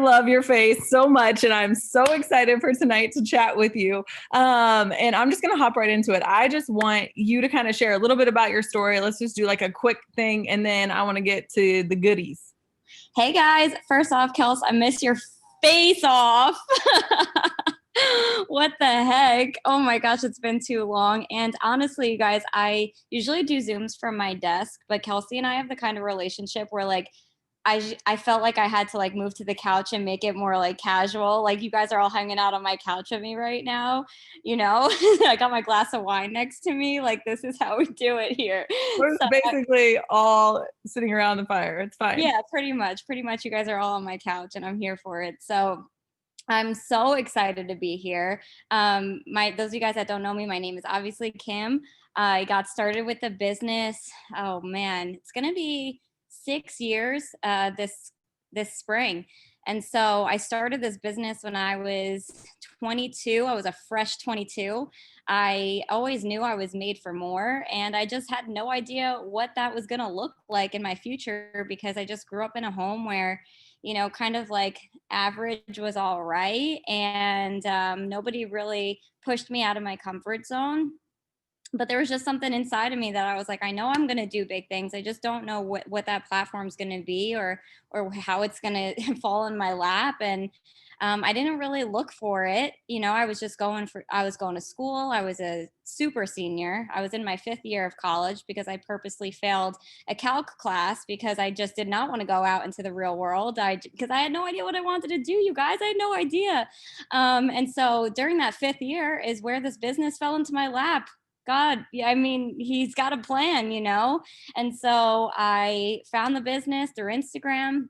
love your face so much, and I'm so excited for tonight to chat with you. And I'm just gonna hop right into it. I just want you to kind of share a little bit about your story. Let's just do like a quick thing, and then I want to get to the goodies. Hey guys, first off, Kels, I miss your face off. What the heck? Oh my gosh, it's been too long. And honestly, you guys, I usually do Zooms from my desk, but Kelsey and I have the kind of relationship where like I felt like I had to like move to the couch and make it more like casual. Like you guys are all hanging out on my couch with me right now, you know. I got my glass of wine next to me. Like this is how we do it here. We're So basically all sitting around the fire. It's fine. yeah, pretty much. Pretty much you guys are all on my couch and I'm here for it. So I'm so excited to be here. My those of you guys that don't know me, my name is obviously Kim. I got started with the business. Oh man, it's gonna be 6 years this spring. And so I started this business when I was 22. I was a fresh 22. I always knew I was made for more, and I just had no idea what that was gonna look like in my future because I just grew up in a home where kind of like average was all right. And nobody really pushed me out of my comfort zone. But there was just something inside of me that I was like, I know I'm going to do big things. I just don't know what that platform is going to be or how it's going to fall in my lap. And I didn't really look for it. I was going to school. I was a super senior. I was in my 5th year of college because I purposely failed a calc class because I just did not want to go out into the real world. Because I had no idea what I wanted to do, you guys. I had no idea. And so during that 5th year is where this business fell into my lap. God, yeah, I mean, he's got a plan. And so I found the business through Instagram,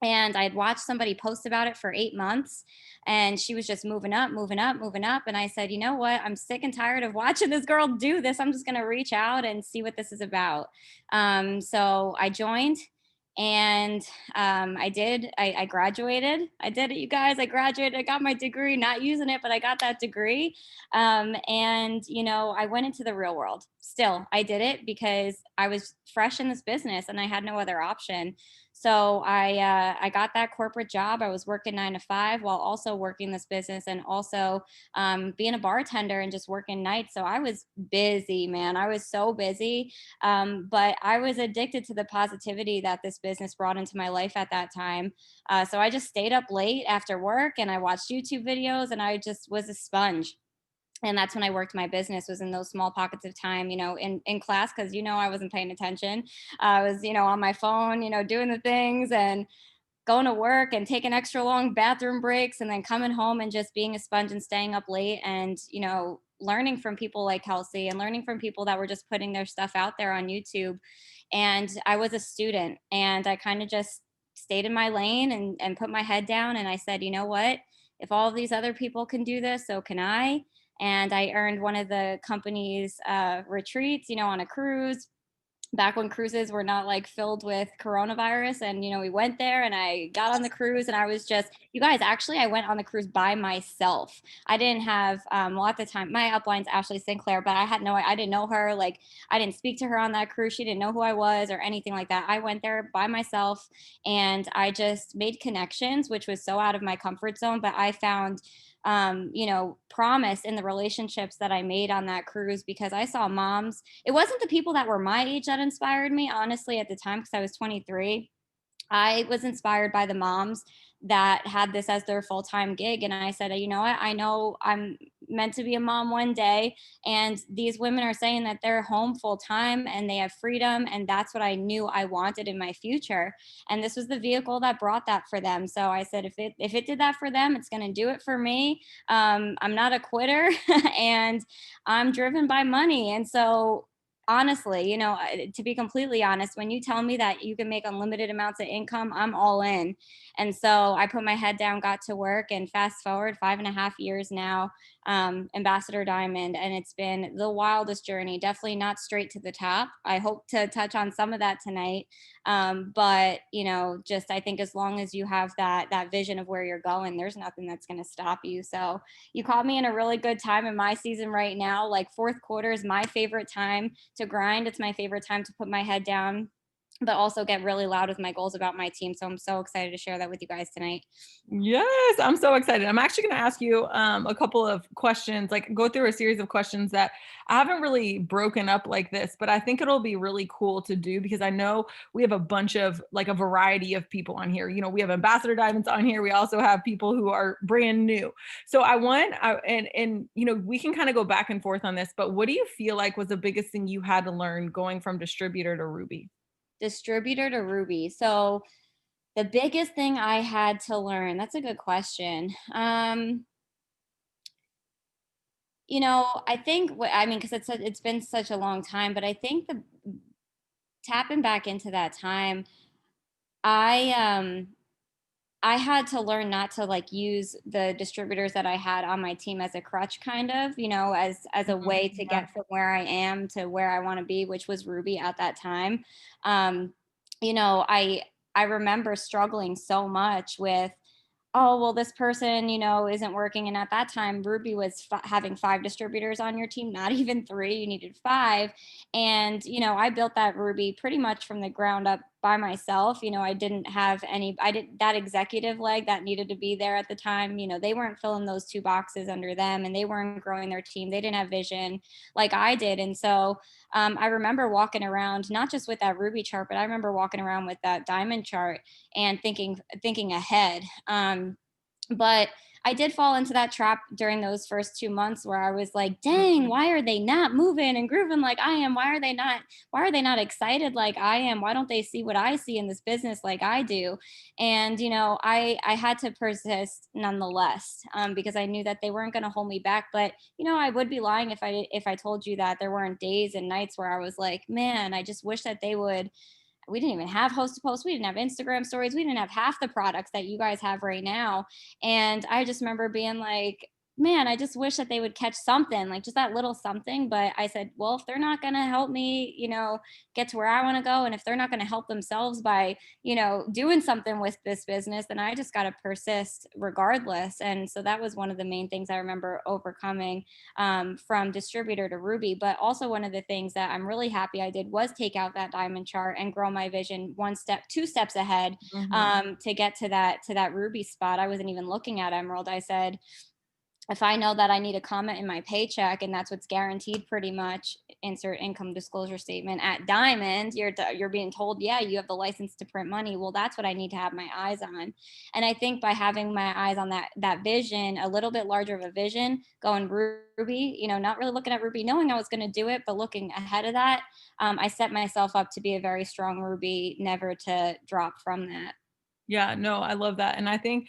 and I'd watched somebody post about it for 8 months, and she was just moving up, moving up, moving up. And I said, you know what? I'm sick and tired of watching this girl do this. I'm just going to reach out and see what this is about. So I joined. And I did. I graduated. I did it, you guys. I graduated. I got my degree, not using it, but I got that degree. And I went into the real world. Still, I did it because I was fresh in this business and I had no other option. So I got that corporate job. I was working 9 to 5 while also working this business and also being a bartender and just working nights. So I was busy, man. I was so busy. But I was addicted to the positivity that this business brought into my life at that time. So I just stayed up late after work and I watched YouTube videos and I just was a sponge. And that's when I worked my business, was in those small pockets of time, in class, because I wasn't paying attention. I was on my phone, doing the things and going to work and taking extra long bathroom breaks and then coming home and just being a sponge and staying up late and learning from people like Kelsey and learning from people that were just putting their stuff out there on YouTube. And I was a student and I kind of just stayed in my lane and put my head down and I said, you know what, if all of these other people can do this, so can I. And I earned one of the company's retreats, on a cruise back when cruises were not like filled with coronavirus. And we went there and I got on the cruise and I was just, you guys, actually I went on the cruise by myself. I didn't have well, at the time my upline's Ashley Sinclair, but I didn't know her. Like I didn't speak to her on that cruise. She didn't know who I was or anything like that. I went there by myself and I just made connections, which was so out of my comfort zone, but I found promise in the relationships that I made on that cruise because I saw moms. It wasn't the people that were my age that inspired me, honestly, at the time, because I was 23. I was inspired by the moms that had this as their full-time gig. And I said, you know what? I know I'm meant to be a mom one day. And these women are saying that they're home full-time and they have freedom. And that's what I knew I wanted in my future. And this was the vehicle that brought that for them. So I said, if it did that for them, it's going to do it for me. I'm not a quitter and I'm driven by money. And so honestly, to be completely honest, when you tell me that you can make unlimited amounts of income, I'm all in. And so I put my head down, got to work, and fast forward 5.5 years now, Ambassador Diamond. And it's been the wildest journey, definitely not straight to the top. I hope to touch on some of that tonight. But, just I think as long as you have that vision of where you're going, there's nothing that's going to stop you. So you caught me in a really good time in my season right now. Like fourth quarter is my favorite time to grind. It's my favorite time to put my head down but also get really loud with my goals about my team. So I'm so excited to share that with you guys tonight. Yes, I'm so excited. I'm actually going to ask you a couple of questions, like go through a series of questions that I haven't really broken up like this, but I think it'll be really cool to do because I know we have a bunch of like a variety of people on here. You know, we have Ambassador Diamonds on here. We also have people who are brand new. So and you know, we can kind of go back and forth on this, but what do you feel like was the biggest thing you had to learn going from distributor to Ruby? Distributor to Ruby. So the biggest thing I had to learn, that's a good question. I think I mean, because it's been such a long time, but I think the tapping back into that time, I I had to learn not to like use the distributors that I had on my team as a crutch, kind of, as a Mhm. way to Yeah. get from where I am to where I want to be, which was Ruby at that time. Um, you know, I I remember struggling so much with, oh, well, this person, isn't working. And at that time, Ruby was having 5 distributors on your team, not even 3. You needed 5. And, I built that Ruby pretty much from the ground up by myself. I didn't have I did that executive leg that needed to be there at the time. They weren't filling those 2 boxes under them, and they weren't growing their team. They didn't have vision like I did. And so I remember walking around, not just with that Ruby chart, but I remember walking around with that diamond chart and thinking ahead. But I did fall into that trap during those first 2 months where I was like, dang, why are they not moving and grooving like I am? Why are they not excited like I am? Why don't they see what I see in this business like I do? And I had to persist nonetheless, because I knew that they weren't going to hold me back. But I would be lying if I told you that there weren't days and nights where I was like, man, I just wish that they would. We didn't even have host to post. We didn't have Instagram stories. We didn't have half the products that you guys have right now. And I just remember being like, man, I just wish that they would catch something, like just that little something. But I said, well, if they're not going to help me, get to where I want to go, and if they're not going to help themselves by, doing something with this business, then I just got to persist regardless. And so that was one of the main things I remember overcoming, from distributor to Ruby. But also, one of the things that I'm really happy I did was take out that diamond chart and grow my vision 2 steps ahead, Mhm. to get to that Ruby spot. I wasn't even looking at Emerald. I said, if I know that I need a comment in my paycheck and that's what's guaranteed, pretty much, insert income disclosure statement at Diamond, you're being told, yeah, you have the license to print money. Well, that's what I need to have my eyes on. And I think by having my eyes on that vision, a little bit larger of a vision, going Ruby, not really looking at Ruby, knowing I was going to do it, but looking ahead of that, I set myself up to be a very strong Ruby, never to drop from that. Yeah, no, I love that. And I think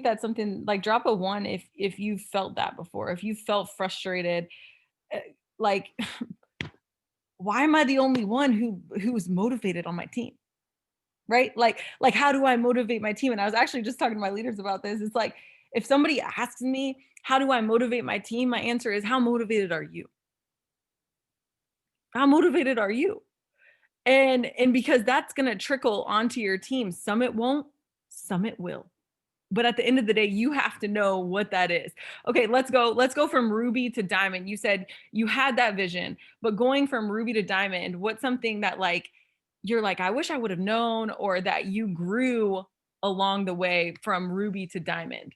that's something like drop a one if you felt that before. If you felt frustrated, eh, like why am I the only one who's motivated on my team? Right? Like how do I motivate my team? And I was actually just talking to my leaders about this. It's like if somebody asks me, how do I motivate my team? My answer is how motivated are you? How motivated are you? And because that's going to trickle onto your team. Some it won't, some it will. But at the end of the day, you have to know what that is. Okay, let's go from Ruby to Diamond. You said you had that vision, but going from Ruby to Diamond, what's something that like you're like, I wish I would have known, or that you grew along the way from Ruby to Diamond?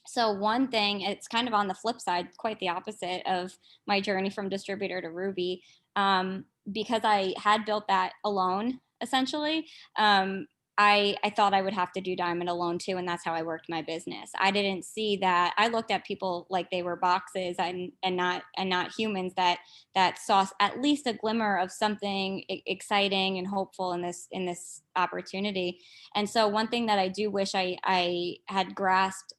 So one thing, it's kind of on the flip side, quite the opposite of my journey from distributor to Ruby, because I had built that alone, essentially. I thought I would have to do Diamond alone too, and that's how I worked my business. I didn't see that. I looked at people like they were boxes, and not humans that saw at least a glimmer of something exciting and hopeful in this opportunity. And so one thing that I do wish I had grasped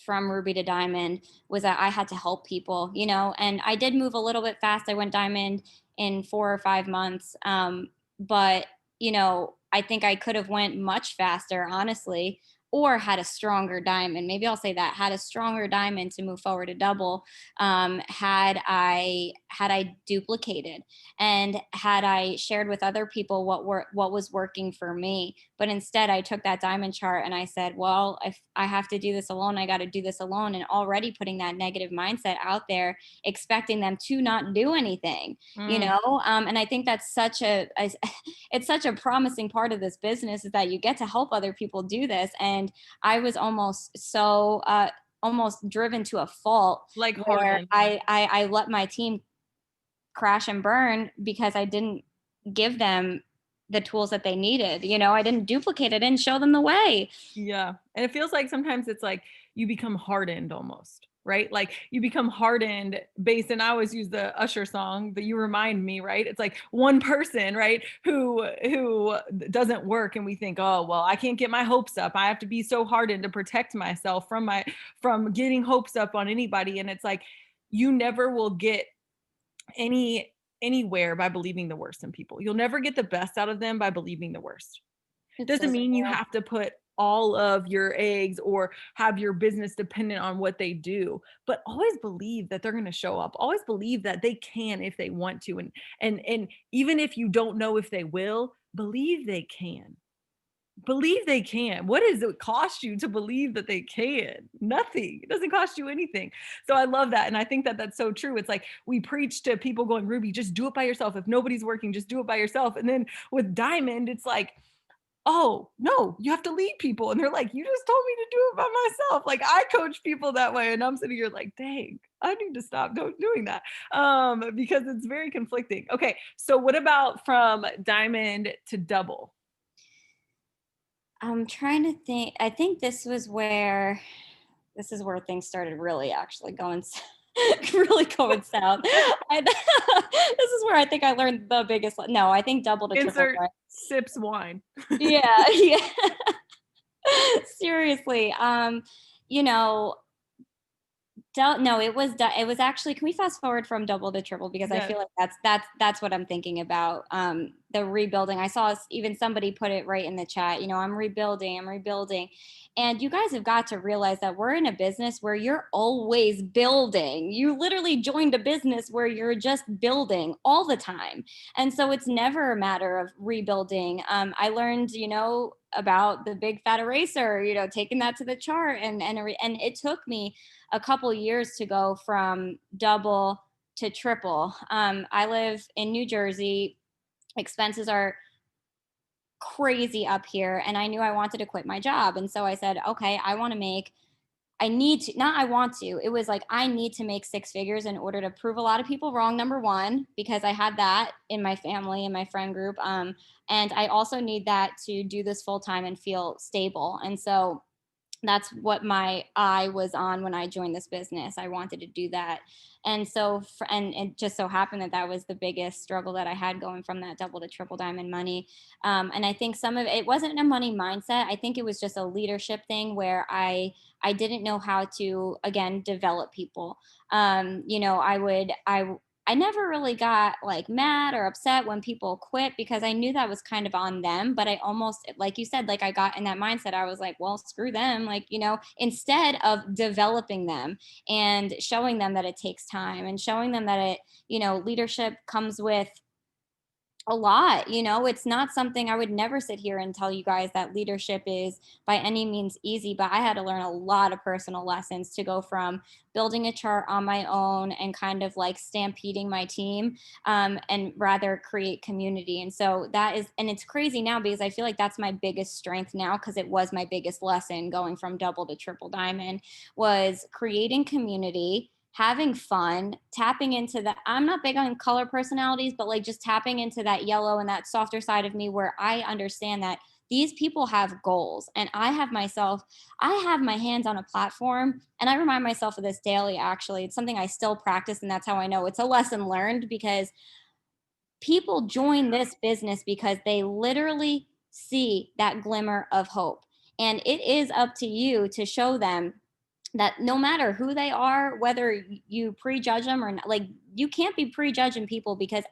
from Ruby to Diamond was that I had to help people, and I did move a little bit fast. I went Diamond in 4 or 5 months. But, I think I could have went much faster, honestly. or had a stronger diamond. Maybe I'll say that, had a stronger diamond to move forward to double, had I duplicated, and had I shared with other people what was working for me. But instead I took that diamond chart and I said, well, if I have to do this alone, I got to do this alone, and already putting that negative mindset out there, expecting them to not do anything, Mm, and I think that's it's such a promising part of this business, is that you get to help other people do this. And I was almost driven to a fault, like where hardened. I let my team crash and burn because I didn't give them the tools that they needed. I didn't duplicate it and show them the way. Yeah. And it feels like sometimes it's like you become hardened almost, right? Like you become hardened based, and I always use the Usher song that you remind me, right? It's like one person, right, who doesn't work, and we think, oh, well, I can't get my hopes up. I have to be so hardened to protect myself from getting hopes up on anybody. And it's like you never will get anywhere by believing the worst in people. You'll never get the best out of them by believing the worst. It's so Doesn't mean you true. have to put all of your eggs or have your business dependent on what they do, but always believe that they're going to show up. Always believe that they can if they want to, and even if you don't know if they will, believe they can. Believe they can. What does it cost you to believe that they can? Nothing. It doesn't cost you anything. So I love that. And I think that that's so true. It's like we preach to people going, Ruby, just do it by yourself. If nobody's working, just do it by yourself. And then with Diamond, it's like, oh, no, you have to lead people. And they're like, you just told me to do it by myself. Like I coach people that way. And I'm sitting here like, dang, I need to stop doing that, because it's very conflicting. Okay. So what about from Diamond to Double? I'm trying to think. I think this is where things started really actually going really going south. This is where I think I learned the biggest. No, I think double to triple Insert threat. sips wine. Yeah, yeah. Seriously. You know, no, it was actually, can we fast forward from double to triple, because I Yes. feel like that's what I'm thinking about. The rebuilding. I saw even somebody put it right in the chat. I'm rebuilding. And you guys have got to realize that we're in a business where you're always building. You literally joined a business where you're just building all the time. And so it's never a matter of rebuilding. I learned, about the big fat eraser, taking that to the chart, and it took me a couple years to go from double to triple. I live in New Jersey. Expenses are crazy up here, and I knew I wanted to quit my job. And so I said, okay, I need to, not I want to, it was like, I need to make six figures in order to prove a lot of people wrong. Number one, because I had that in my family and my friend group. And I also need that to do this full time and feel stable. And so that's what my eye was on when I joined this business. I wanted to do that. And so, and it just so happened that that was the biggest struggle that I had, going from that double to triple diamond money. And I think some of it wasn't a money mindset. I think it was just a leadership thing where I didn't know how to, again, develop people. I never really got like mad or upset when people quit, because I knew that was kind of on them. But I almost, like you said, like I got in that mindset. I was like, well, screw them. Like, instead of developing them and showing them that it takes time, and showing them that leadership comes with a lot. It's not something, I would never sit here and tell you guys that leadership is by any means easy, but I had to learn a lot of personal lessons to go from building a chart on my own and kind of like stampeding my team, and rather create community. And so and it's crazy now, because I feel like that's my biggest strength now, because it was my biggest lesson going from double to triple diamond, was creating community, having fun, tapping into that. I'm not big on color personalities, but like just tapping into that yellow and that softer side of me, where I understand that these people have goals, and I have my hands on a platform, and I remind myself of this daily. Actually, it's something I still practice, and that's how I know it's a lesson learned, because people join this business because they literally see that glimmer of hope. And it is up to you to show them that no matter who they are, whether you prejudge them or not, like you can't be prejudging people, because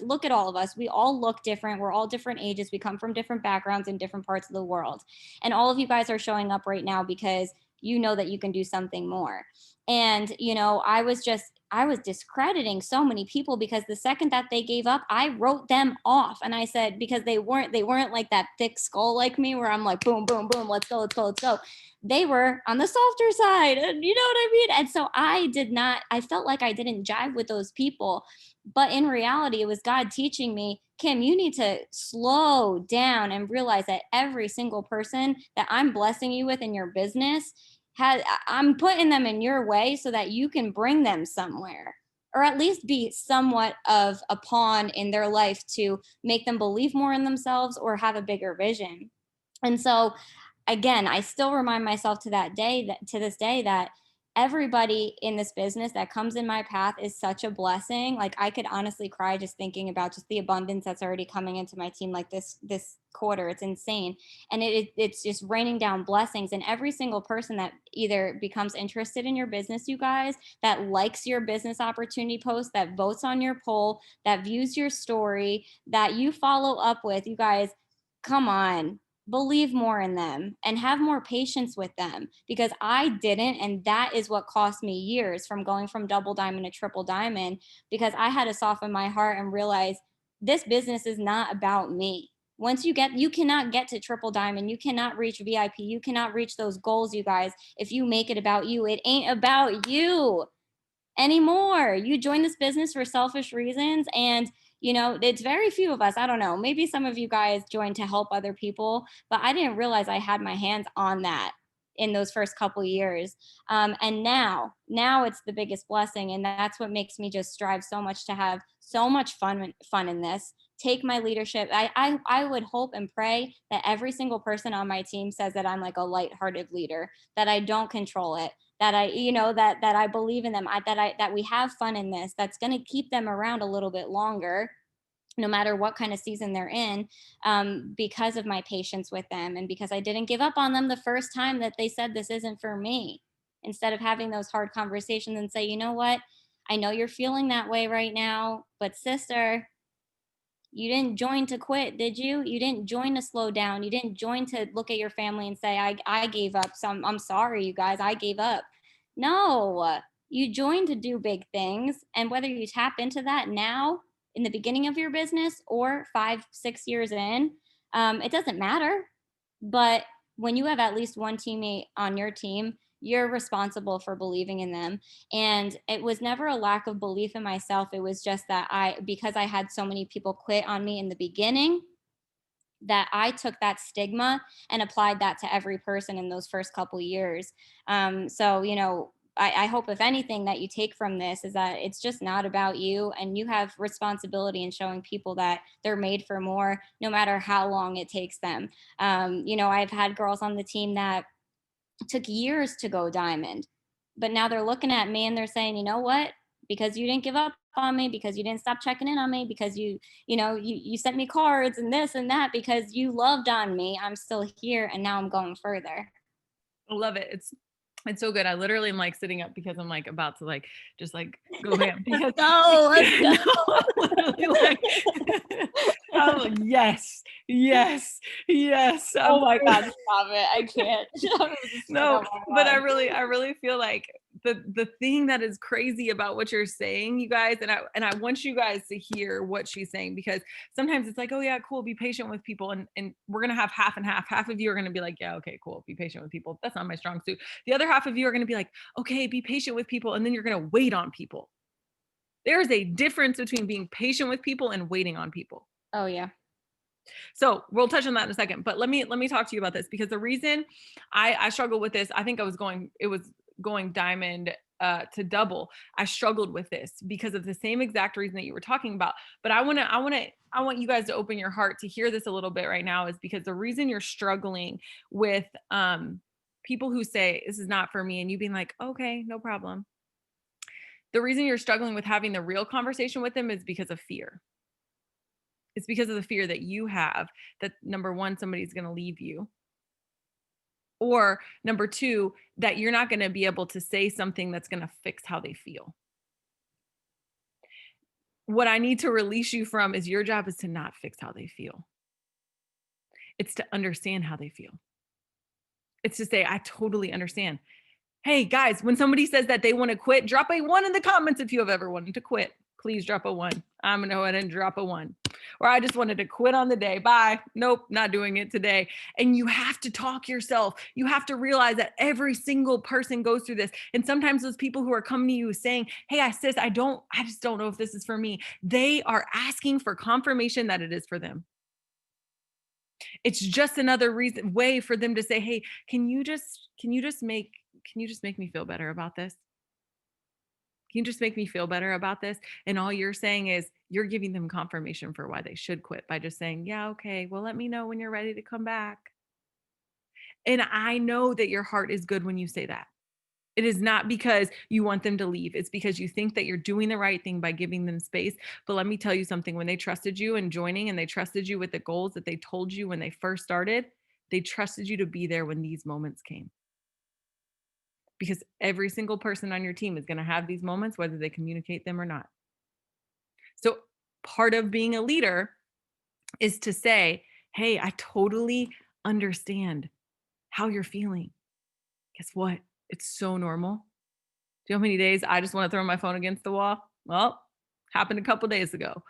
look at all of us. We all look different. We're all different ages. We come from different backgrounds in different parts of the world. And all of you guys are showing up right now because you know that you can do something more. And, I was discrediting so many people because the second that they gave up, I wrote them off. And I said, because they weren't like that thick skull like me, where I'm like, boom, boom, boom, let's go, let's go, let's go. They were on the softer side. And you know what I mean? And so I felt like I didn't jive with those people. But in reality, it was God teaching me, Kim, you need to slow down and realize that every single person that I'm blessing you with in your business I'm putting them in your way so that you can bring them somewhere, or at least be somewhat of a pawn in their life to make them believe more in themselves or have a bigger vision. And so again, I still remind myself to this day that everybody in this business that comes in my path is such a blessing. Like I could honestly cry just thinking about just the abundance that's already coming into my team, like this quarter. It's insane. And it's just raining down blessings. And every single person that either becomes interested in your business, you guys, that likes your business opportunity post, that votes on your poll, that views your story, that you follow up with, you guys, come on, believe more in them and have more patience with them, because I didn't. And that is what cost me years from going from double diamond to triple diamond, because I had to soften my heart and realize this business is not about me. You cannot get to triple diamond. You cannot reach VIP. You cannot reach those goals, you guys, if you make it about you. It ain't about you anymore. You join this business for selfish reasons. And, it's very few of us. I don't know. Maybe some of you guys joined to help other people, but I didn't realize I had my hands on that in those first couple years. And now it's the biggest blessing. And that's what makes me just strive so much to have so much fun in this. Take my leadership. I would hope and pray that every single person on my team says that I'm like a lighthearted leader, that I don't control it, that that I believe in them, that we have fun in this, that's going to keep them around a little bit longer, no matter what kind of season they're in, because of my patience with them, and because I didn't give up on them the first time that they said this isn't for me. Instead of having those hard conversations and say, you know what, I know you're feeling that way right now, but sister, you didn't join to quit, did you? You didn't join to slow down. You didn't join to look at your family and say, I gave up. So I'm sorry, you guys, I gave up. No, you joined to do big things. And whether you tap into that now in the beginning of your business or 5, 6 years in, it doesn't matter. But when you have at least one teammate on your team, you're responsible for believing in them. And it was never a lack of belief in myself. It was just that because I had so many people quit on me in the beginning, that I took that stigma and applied that to every person in those first couple years. So, I hope, if anything, that you take from this is that it's just not about you, and you have responsibility in showing people that they're made for more, no matter how long it takes them. I've had girls on the team that took years to go diamond, but now they're looking at me and they're saying, you know what, because you didn't give up on me, because you didn't stop checking in on me, because you sent me cards and this and that, because you loved on me, I'm still here, and now I'm going further. I love it. It's so good. I literally am like sitting up because I'm like about to like just like go ham because Let's no, go. I'm literally like I'm like yes, yes, yes. Oh my God, stop it. I can't. No, but I really feel like the thing that is crazy about what you're saying, you guys, and I want you guys to hear what she's saying, because sometimes it's like, oh yeah, cool, be patient with people, and we're gonna have half and half. Half of you are gonna be like, yeah, okay, cool, be patient with people. That's not my strong suit. The other half of you are gonna be like, okay, be patient with people, and then you're gonna wait on people. There is a difference between being patient with people and waiting on people. Oh yeah. So we'll touch on that in a second, but let me talk to you about this, because the reason I struggled with this, I think it was going diamond to double. I struggled with this because of the same exact reason that you were talking about. But I want you guys to open your heart to hear this a little bit right now, is because the reason you're struggling with people who say this is not for me, and you being like, okay, no problem. The reason you're struggling with having the real conversation with them is because of fear. It's because of the fear that you have that, number one, somebody's going to leave you, Or number two, that you're not going to be able to say something that's going to fix how they feel. What I need to release you from is your job is to not fix how they feel. It's to understand how they feel. It's to say, I totally understand. Hey guys, when somebody says that they want to quit, drop a 1 in the comments if you have ever wanted to quit. Please drop a 1. I'm going to go ahead and drop a 1. Or I just wanted to quit on the day. Bye. Nope, not doing it today. And you have to talk yourself. You have to realize that every single person goes through this. And sometimes those people who are coming to you saying, hey, sis, I just don't know if this is for me. They are asking for confirmation that it is for them. It's just another way for them to say, hey, can you just make me feel better about this? Can you just make me feel better about this? And all you're saying is you're giving them confirmation for why they should quit by just saying, yeah, okay, well, let me know when you're ready to come back. And I know that your heart is good when you say that. It is not because you want them to leave. It's because you think that you're doing the right thing by giving them space. But let me tell you something, when they trusted you and joining and they trusted you with the goals that they told you when they first started, they trusted you to be there when these moments came. Because every single person on your team is going to have these moments, whether they communicate them or not. So part of being a leader is to say, hey, I totally understand how you're feeling. Guess what? It's so normal. Do you know how many days I just want to throw my phone against the wall? Well, happened a couple days ago,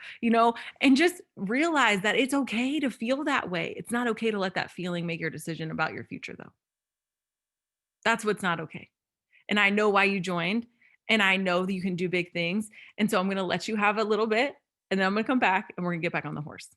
and just realize that it's okay to feel that way. It's not okay to let that feeling make your decision about your future, though. That's what's not okay. And I know why you joined, and I know that you can do big things. And so I'm going to let you have a little bit, and then I'm going to come back and we're going to get back on the horse.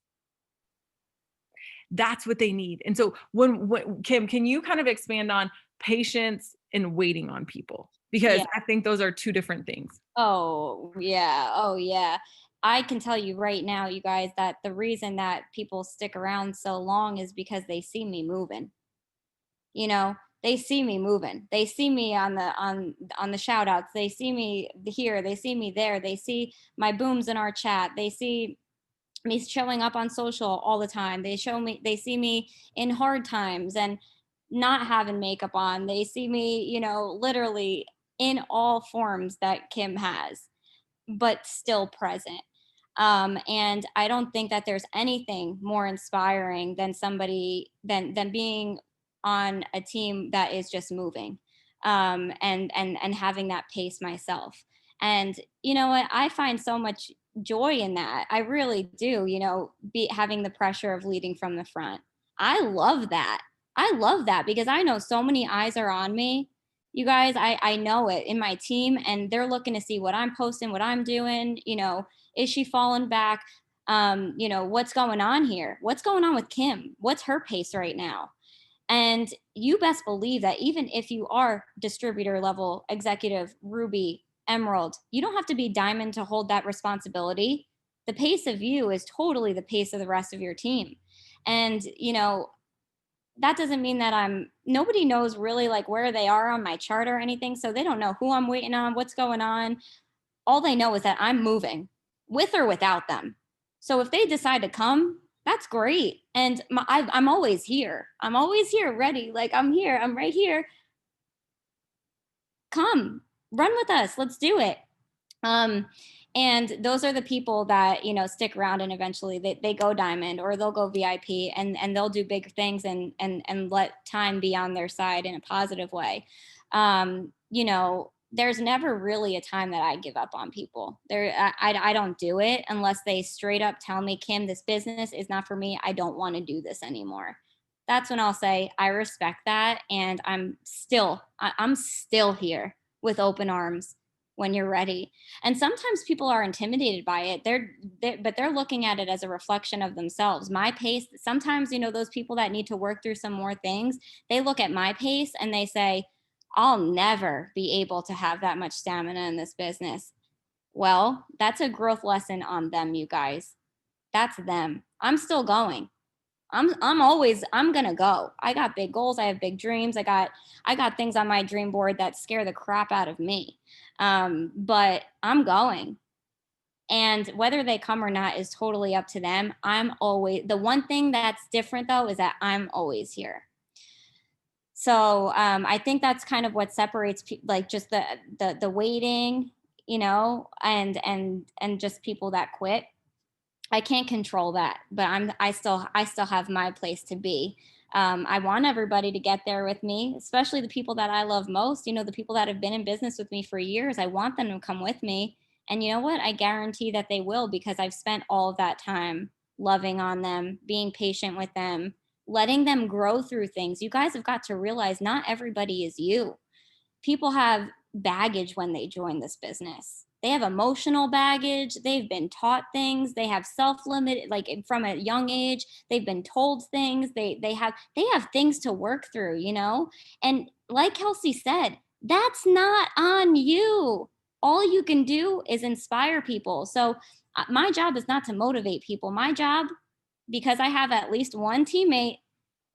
That's what they need. And so when Kim, can you kind of expand on patience and waiting on people? Because Yeah. I think those are two different things. Oh, yeah. Oh, yeah. I can tell you right now, you guys, that the reason that people stick around so long is because they see me moving. You know, they see me moving. They see me on the shout outs. They see me here. They see me there. They see my booms in our chat. They see me showing up on social all the time. They see me in hard times and not having makeup on. They see me, literally in all forms that Kim has, but still present. And I don't think that there's anything more inspiring than than being on a team that is just moving, and having that pace myself. And you know what? I find so much joy in that. I really do. Be having the pressure of leading from the front. I love that. I love that because I know so many eyes are on me. You guys, I know it in my team, and they're looking to see what I'm posting, what I'm doing. Is she falling back? What's going on here? What's going on with Kim? What's her pace right now? And you best believe that even if you are distributor level, executive, Ruby, Emerald, you don't have to be diamond to hold that responsibility. The pace of you is totally the pace of the rest of your team. And, that doesn't mean that nobody knows really like where they are on my chart or anything. So they don't know who I'm waiting on, what's going on. All they know is that I'm moving with or without them. So if they decide to come, that's great. And I'm always here. I'm always here, ready. Like I'm here. I'm right here. Come, run with us. Let's do it. Um, and those are the people that stick around, and eventually they go diamond or they'll go VIP, and they'll do big things and let time be on their side in a positive way. There's never really a time that I give up on people. I don't do it unless they straight up tell me, Kim, this business is not for me. I don't want to do this anymore. That's when I'll say I respect that, and I'm still here with open arms when you're ready. And sometimes people are intimidated by it. But they're looking at it as a reflection of themselves. My pace, sometimes, those people that need to work through some more things, they look at my pace and they say, I'll never be able to have that much stamina in this business. Well, that's a growth lesson on them, you guys. That's them. I'm still going. I'm gonna go. I got big goals. I have big dreams. I got things on my dream board that scare the crap out of me. But I'm going. And whether they come or not is totally up to them. The one thing that's different though is that I'm always here. So I think that's kind of what separates like just the waiting, you know, and just people that quit. I can't control that, but I still have my place to be. I want everybody to get there with me, especially the people that I love most. You know, the people that have been in business with me for years. I want them to come with me, and you know what? I guarantee that they will, because I've spent all of that time loving on them, being patient with them, letting them grow through things. You guys have got to realize not everybody is you. People have baggage when they join this business. They have emotional baggage. They've been taught things. They have self-limit, like from a young age. They've been told things. They have things to work through, you know. And like Kelsey said, that's not on you. All you can do is inspire people. So my job is not to motivate people. My job, because I have at least one teammate,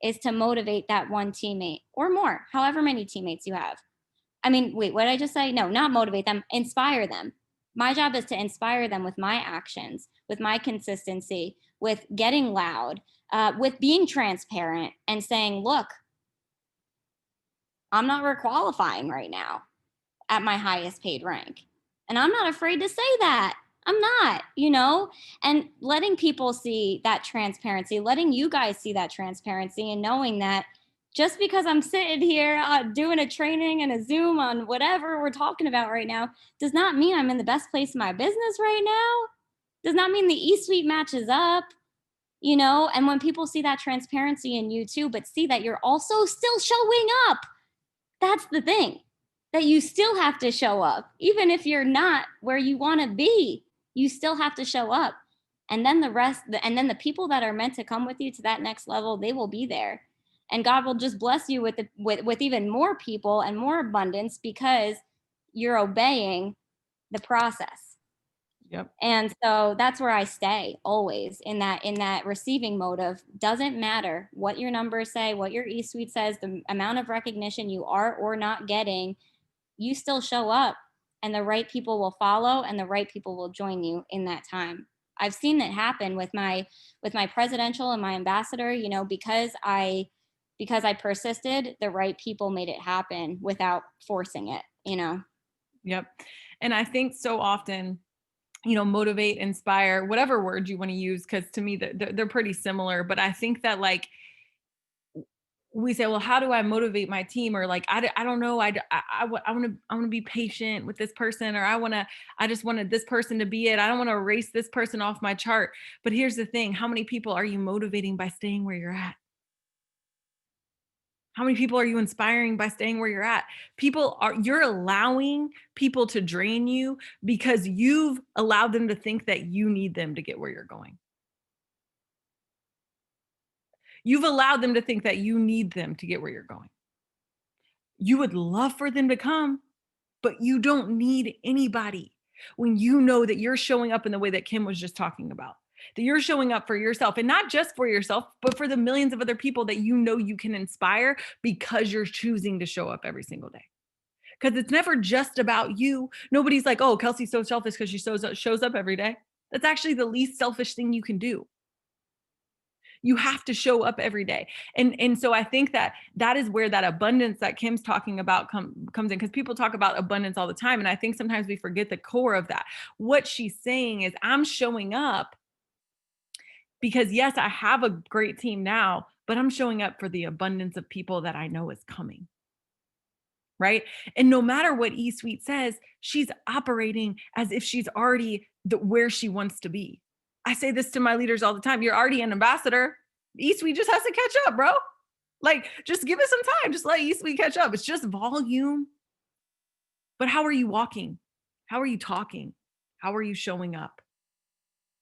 is to motivate that one teammate or more, however many teammates you have. I mean, wait, what did I just say? No, not motivate them, inspire them. My job is to inspire them with my actions, with my consistency, with getting loud, with being transparent and saying, look, I'm not requalifying right now at my highest paid rank. And I'm not afraid to say that. I'm not, you know, and letting people see that transparency, letting you guys see that transparency, and knowing that just because I'm sitting here doing a training and a Zoom on whatever we're talking about right now does not mean I'm in the best place in my business right now. Does not mean the E-suite matches up, you know, and when people see that transparency in you too, but see that you're also still showing up, that's the thing, that you still have to show up. Even if you're not where you want to be, you still have to show up. And then the people that are meant to come with you to that next level, they will be there. And God will just bless you with even more people and more abundance because you're obeying the process. Yep. And so that's where I stay always, in that receiving mode of, doesn't matter what your numbers say, what your E-suite says, the amount of recognition you are or not getting, you still show up, and the right people will follow, and the right people will join you in that time. I've seen it happen with my presidential and my ambassador, you know, because I persisted, the right people made it happen without forcing it, you know. Yep. And I think so often, you know, motivate, inspire, whatever word you want to use, because to me they're pretty similar. But I think that like we say, well, how do I motivate my team? Or like, I don't know. I want to be patient with this person, or I just wanted this person to be it. I don't want to erase this person off my chart. But here's the thing. How many people are you motivating by staying where you're at? How many people are you inspiring by staying where you're at? You're allowing people to drain you because you've allowed them to think that you need them to get where you're going. You've allowed them to think that you need them to get where you're going. You would love for them to come, but you don't need anybody when you know that you're showing up in the way that Kim was just talking about. That you're showing up for yourself, and not just for yourself, but for the millions of other people that you know you can inspire because you're choosing to show up every single day. Because it's never just about you. Nobody's like, oh, Kelsey's so selfish because she shows up every day. That's actually the least selfish thing you can do. You have to show up every day. And so I think that is where that abundance that Kim's talking about comes in, because people talk about abundance all the time. And I think sometimes we forget the core of that. What she's saying is, I'm showing up because yes, I have a great team now, but I'm showing up for the abundance of people that I know is coming. Right. And no matter what E-suite says, she's operating as if she's already where she wants to be. I say this to my leaders all the time. You're already an ambassador. E-suite just has to catch up, bro. Like, just give it some time. Just let E-suite catch up. It's just volume. But how are you walking? How are you talking? How are you showing up?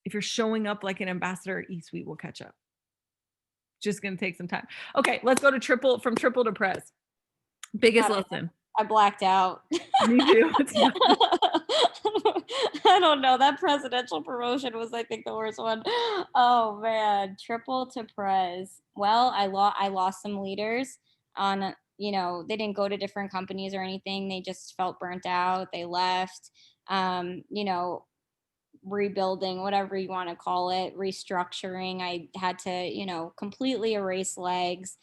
If you're showing up like an ambassador, E-suite will catch up. Just going to take some time. Okay, let's go to triple to press. Biggest lesson. I blacked out. Me too. I don't know. That presidential promotion was, I think, the worst one. Oh man, triple to prez. Well, I lost some leaders on, you know, they didn't go to different companies or anything. They just felt burnt out. They left. You know, rebuilding, whatever you want to call it, restructuring. I had to, you know, completely erase legs.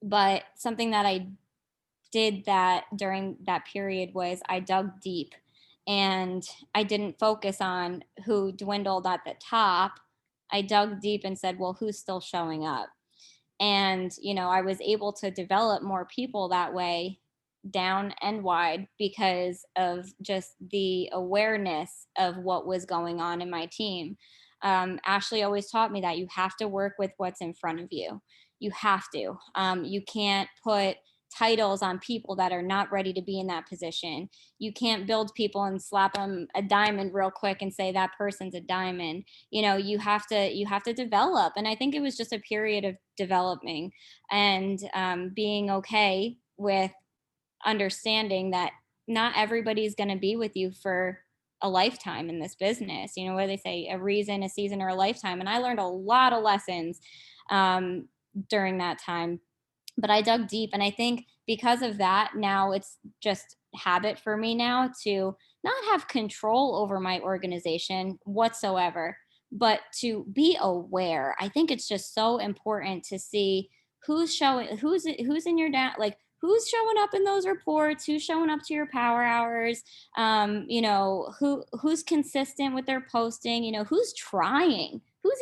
But something that I did that during that period was I dug deep, and I didn't focus on who dwindled at the top. I dug deep and said, well, who's still showing up? And, I was able to develop more people that way, down and wide, because of just the awareness of what was going on in my team. Ashley always taught me that you have to work with what's in front of you. You have to. You can't put titles on people that are not ready to be in that position. You can't build people and slap them a diamond real quick and say that person's a diamond. You have to develop. And I think it was just a period of developing, and being okay with understanding that not everybody's going to be with you for a lifetime in this business. What do they say? A reason, a season, or a lifetime. And I learned a lot of lessons um, during that time, but I dug deep. And I think because of that, now it's just habit for me now to not have control over my organization whatsoever, but to be aware. I think it's just so important to see who's in your down, like who's showing up in those reports, who's showing up to your power hours, who's consistent with their posting, who's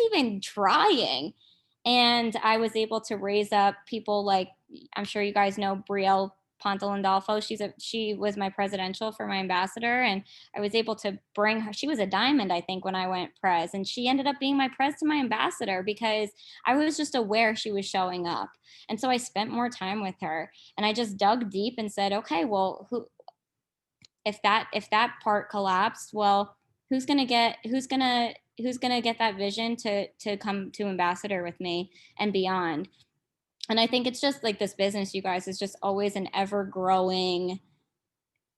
even trying. And I was able to raise up people like, I'm sure you guys know Brielle Pontelandolfo. She was my presidential for my ambassador, and I was able to bring her. She was a diamond, I think, when I went pres, and she ended up being my pres to my ambassador because I was just aware she was showing up. And so I spent more time with her, and I just dug deep and said, okay, well, if that part collapsed, well, who's gonna get that vision to come to ambassador with me and beyond. And I think it's just like this business, you guys, is just always an ever growing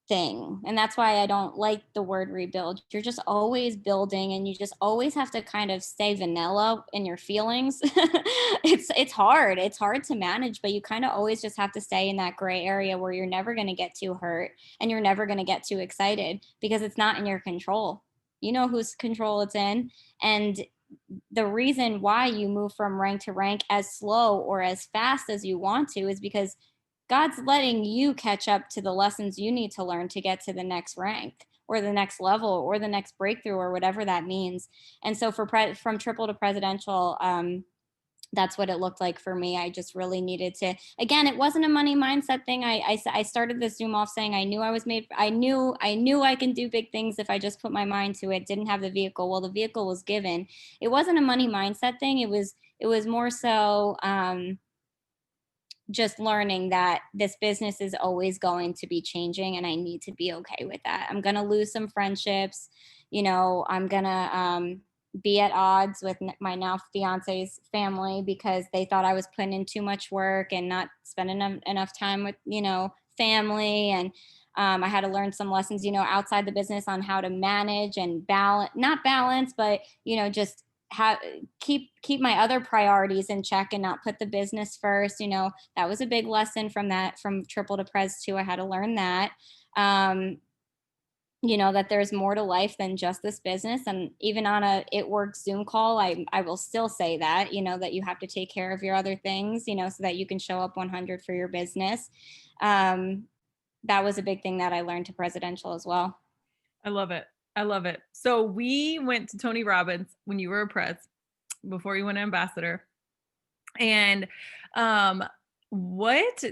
thing. And that's why I don't like the word rebuild. You're just always building, and you just always have to kind of stay vanilla in your feelings. It's hard. It's hard to manage, but you kind of always just have to stay in that gray area where you're never going to get too hurt and you're never going to get too excited because it's not in your control. You know whose control it's in. And the reason why you move from rank to rank as slow or as fast as you want to is because God's letting you catch up to the lessons you need to learn to get to the next rank or the next level or the next breakthrough or whatever that means. And so from triple to presidential, that's what it looked like for me. I just really needed to, again, it wasn't a money mindset thing. I started the Zoom off saying I knew I was made, I knew I can do big things if I just put my mind to it. Didn't have the vehicle. Well, the vehicle was given. It wasn't a money mindset thing. It was more so, just learning that this business is always going to be changing, and I need to be okay with that. I'm going to lose some friendships. I'm going to be at odds with my now fiance's family because they thought I was putting in too much work and not spending enough time with, family. And I had to learn some lessons, outside the business on how to manage and balance, not balance, but, just have keep my other priorities in check and not put the business first. That was a big lesson from triple to pres 2. I had to learn that, that there's more to life than just this business. And even on a It Works Zoom call, I will still say that, that you have to take care of your other things, so that you can show up 100 for your business. That was a big thing that I learned to presidential as well. I love it. I love it. So we went to Tony Robbins when you were a pres, before you went ambassador. And what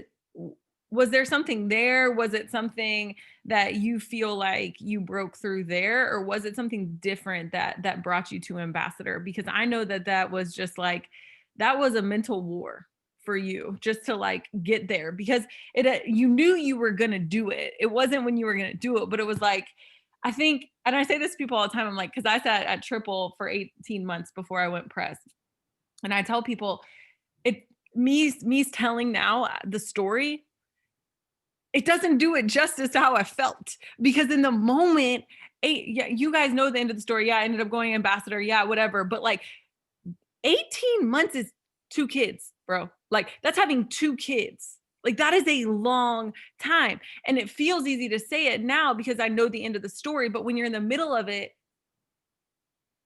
was there something there? Was it something that you feel like you broke through there, or was it something different that brought you to ambassador? Because I know that was just like, that was a mental war for you just to like get there, because you knew you were going to do it. It wasn't when you were going to do it, but it was like, I think, and I say this to people all the time, I'm like, because I sat at triple for 18 months before I went press. And I tell people, me telling now the story, it doesn't do it justice to how I felt, because in the moment, yeah, you guys know the end of the story. Yeah, I ended up going ambassador. Yeah, whatever. But like 18 months is 2 kids, bro. Like that's having 2 kids. Like that is a long time. And it feels easy to say it now because I know the end of the story. But when you're in the middle of it,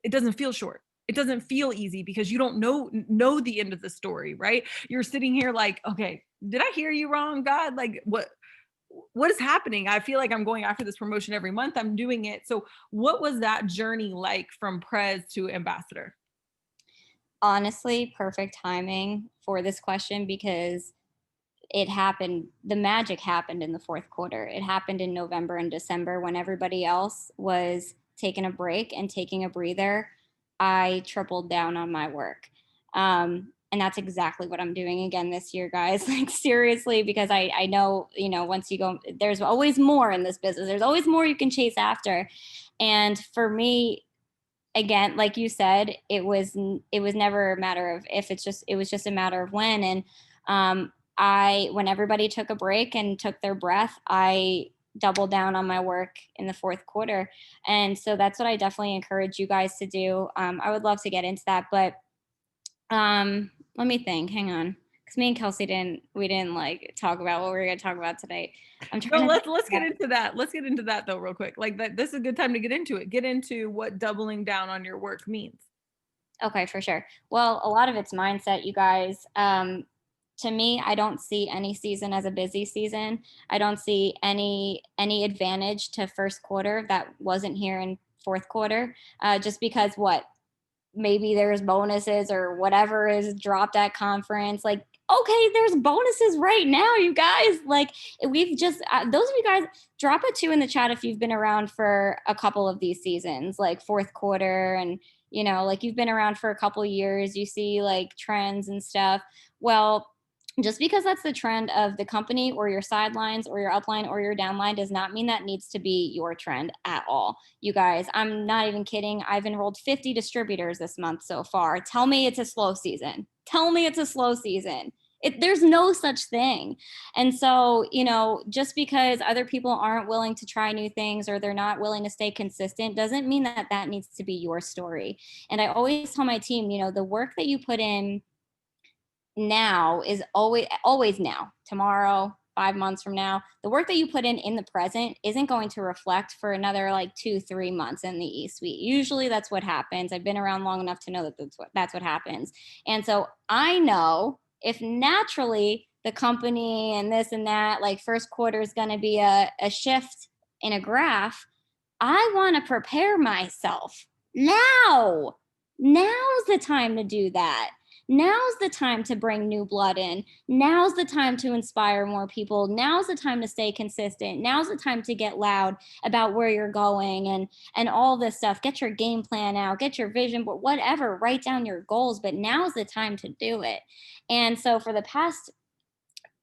it doesn't feel short. It doesn't feel easy because you don't know the end of the story, right? You're sitting here like, okay, did I hear you wrong, God? Like what is happening? I feel like I'm going after this promotion every month. I'm doing it. So what was that journey like from Prez to ambassador? Honestly, perfect timing for this question because it happened, the magic happened in the fourth quarter. It happened in November and December when everybody else was taking a break and taking a breather. I tripled down on my work. And that's exactly what I'm doing again this year, guys. Like seriously, because I know, you know, once you go, there's always more in this business. There's always more you can chase after. And for me, again, like you said, it was never a matter of if, it was just a matter of when. And I when everybody took a break and took their breath, I doubled down on my work in the fourth quarter. And so that's what I definitely encourage you guys to do. I would love to get into that, but let me think. Hang on, because me and Kelsey didn't like talk about what we were going to talk about today. I'm No, trying to think. let's get into that. Let's get into that though, real quick. Like that, this is a good time to get into it. Get into what doubling down on your work means. Okay, for sure. Well, a lot of it's mindset, you guys. To me, I don't see any season as a busy season. I don't see any advantage to first quarter that wasn't here in fourth quarter. Just because what, maybe there's bonuses or whatever is dropped at conference. Like, okay, there's bonuses right now, you guys. Like, we've just those of you guys, drop a 2 in the chat if you've been around for a couple of these seasons, like fourth quarter, and you know, like you've been around for a couple years, you see like trends and stuff. Well, just because that's the trend of the company or your sidelines or your upline or your downline does not mean that needs to be your trend at all. You guys, I'm not even kidding. I've enrolled 50 distributors this month so far. Tell me it's a slow season. Tell me it's a slow season. There's no such thing. And so, you know, just because other people aren't willing to try new things or they're not willing to stay consistent doesn't mean that that needs to be your story. And I always tell my team, you know, the work that you put in now is always now. Tomorrow, 5 months from now, the work that you put in the present isn't going to reflect for another like 2-3 months in the E-suite. Usually that's what happens. I've been around long enough to know that that's what happens. And so I know if naturally the company and this and that, like first quarter is going to be a shift in a graph, I want to prepare myself now. Now's the time to do that. Now's the time to bring new blood in. Now's the time to inspire more people. Now's the time to stay consistent. Now's the time to get loud about where you're going and all this stuff. Get your game plan out, get your vision, but whatever, write down your goals, but now's the time to do it. And so for the past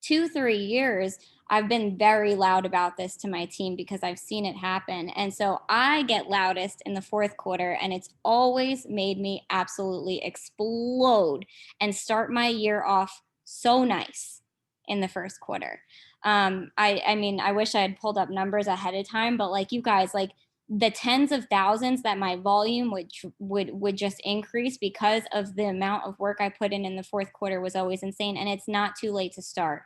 2-3 years, I've been very loud about this to my team because I've seen it happen. And so I get loudest in the fourth quarter, and it's always made me absolutely explode and start my year off so nice in the first quarter. I mean, I wish I had pulled up numbers ahead of time, but like you guys, like the tens of thousands that my volume would just increase because of the amount of work I put in the fourth quarter was always insane. And it's not too late to start.